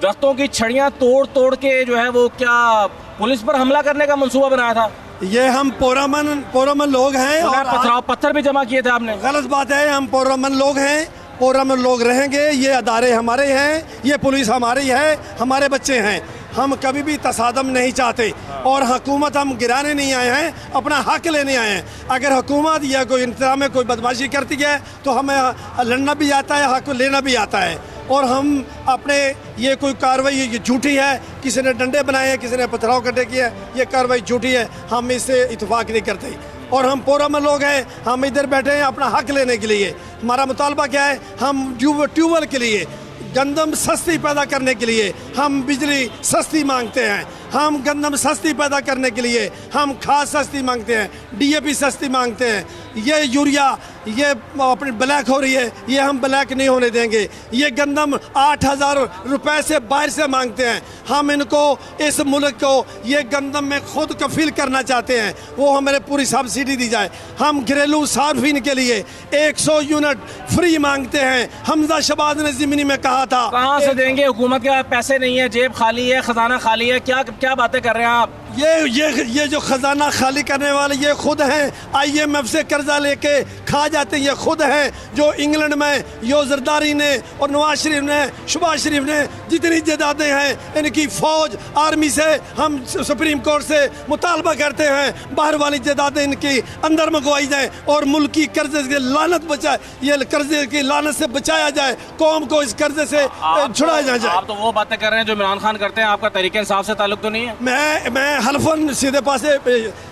दरख्तों की छड़ियाँ तोड़ के जो है वो क्या पुलिस पर हमला करने का मंसूबा बनाया था? ये हम पोरामन लोग हैं और पत्थर भी जमा किए थे आपने। गलत बात है, हम पोरामन लोग हैं, पोरामन लोग रहेंगे। ये अदारे हमारे हैं, ये पुलिस हमारी है, हमारे बच्चे हैं। हम कभी भी तसादम नहीं चाहते और हुकूमत हम गिराने नहीं आए हैं, अपना हक लेने आए हैं। अगर हुकूमत या कोई इंतजाम में कोई बदमाशी करती है तो हमें लड़ना भी आता है, हक लेना भी आता है। और हम अपने ये कोई कार्रवाई ये झूठी है, किसी ने डंडे बनाए हैं, किसी ने पथराव कटे किए, ये कार्रवाई झूठी है, हम इससे इत्तेफाक नहीं करते। और हम पोरामन लोग हैं, हम इधर बैठे हैं अपना हक लेने के लिए। हमारा मुतालबा क्या है, हम ट्यूबवेल के लिए, गंदम सस्ती पैदा करने के लिए हम बिजली सस्ती मांगते हैं, हम गंदम सस्ती पैदा करने के लिए हम खाद सस्ती मांगते हैं, DAP सस्ती मांगते हैं। ये यूरिया ये अपनी ब्लैक हो रही है, ये हम ब्लैक नहीं होने देंगे। ये गंदम 8,000 रुपए से बाहर से मांगते हैं। हम इनको, इस मुल्क को ये गंदम में खुद कफील करना चाहते हैं, वो हमें पूरी सब्सिडी दी जाए। हम घरेलू सार्फिन के लिए 100 यूनिट फ्री मांगते हैं। हमजा शहबाज ने ज़िमनी में कहा था। कहाँ से देंगे? हुकूमत के पास पैसे नहीं है, जेब खाली है, खजाना खाली है। क्या बातें कर रहे हैं आप? ये जो खजाना खाली करने वाले ये खुद हैं, IMF से कर्जा लेके खा जाते हैं। ये खुद हैं जो इंग्लैंड में यो जरदारी ने और नवाज शरीफ ने, शहबाज शरीफ ने जितनी जायदादें हैं इनकी फौज आर्मी से हम सुप्रीम कोर्ट से मुतालबा करते हैं बाहर वाली जायदादें इनकी अंदर मंगवाई जाए और मुल्क की कर्जे से लानत बचाए, ये कर्जे की लानत से बचाया जाए, कौम को इस कर्जे से छुड़ाया जाए। आप तो वो बातें कर रहे हैं जो इमरान खान करते हैं, आपका तरीके इंसाफ से ताल्लुक तो नहीं है? मैं हल्फन सीधे पासे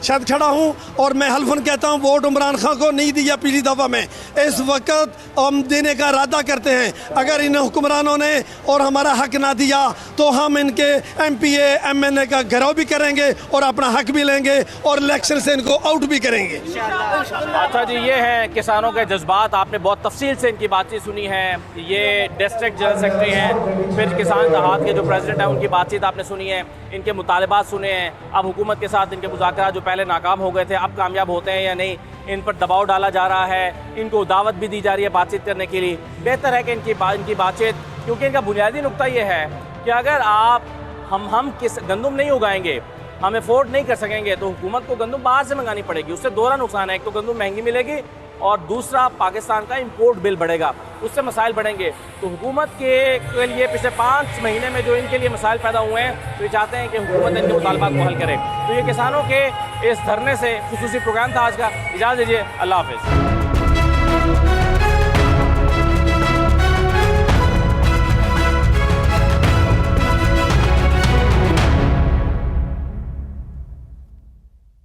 शायद खड़ा हूँ और मैं हल्फन कहता हूँ वोट इमरान खान को नहीं दिया पिछली दफा में, इस वक्त हम देने का इरादा करते हैं। अगर इन हुक्मरानों ने और हमारा हक ना दिया तो हम इनके MPA MNA का घेराव भी करेंगे और अपना हक भी लेंगे और इलेक्शन से इनको आउट भी करेंगे। अच्छा जी, ये है किसानों के जज्बात। आपने बहुत तफसील से इनकी बातचीत सुनी है। ये डिस्ट्रिक्ट जनरल सेक्रेटरी हैं, फिर किसान इत्तेहाद के जो प्रेसिडेंट हैं उनकी बातचीत आपने सुनी है, इनके मुतालबात सुने हैं। अब हुकूमत के साथ इनके मुज़ाकरात जो पहले नाकाम हो गए थे अब कामयाब होते हैं या नहीं, इन पर दबाव डाला जा रहा है, इनको दावत भी दी जा रही है बातचीत करने के लिए। बेहतर है कि इनकी बातचीत, क्योंकि इनका बुनियादी नुक्ता ये है कि अगर आप हम किस गंदम नहीं उगाएंगे, हम अफोर्ड नहीं कर सकेंगे तो हुकूमत को गंदम बाहर से मंगानी पड़ेगी। उससे दोहरा नुकसान है, एक तो गंदम महंगी मिलेगी और दूसरा पाकिस्तान का इंपोर्ट बिल बढ़ेगा, उससे मसाइल बढ़ेंगे। तो हुकूमत के लिए पिछले 5 महीने में जो इनके लिए मसाइल पैदा हुए हैं तो ये चाहते हैं कि हुकूमत इनके मुतालबात को हल करे। तो ये किसानों के इस धरने से खुसूसी प्रोग्राम था आज का। इजाज़त दीजिए, अल्लाह हाफ़िज़।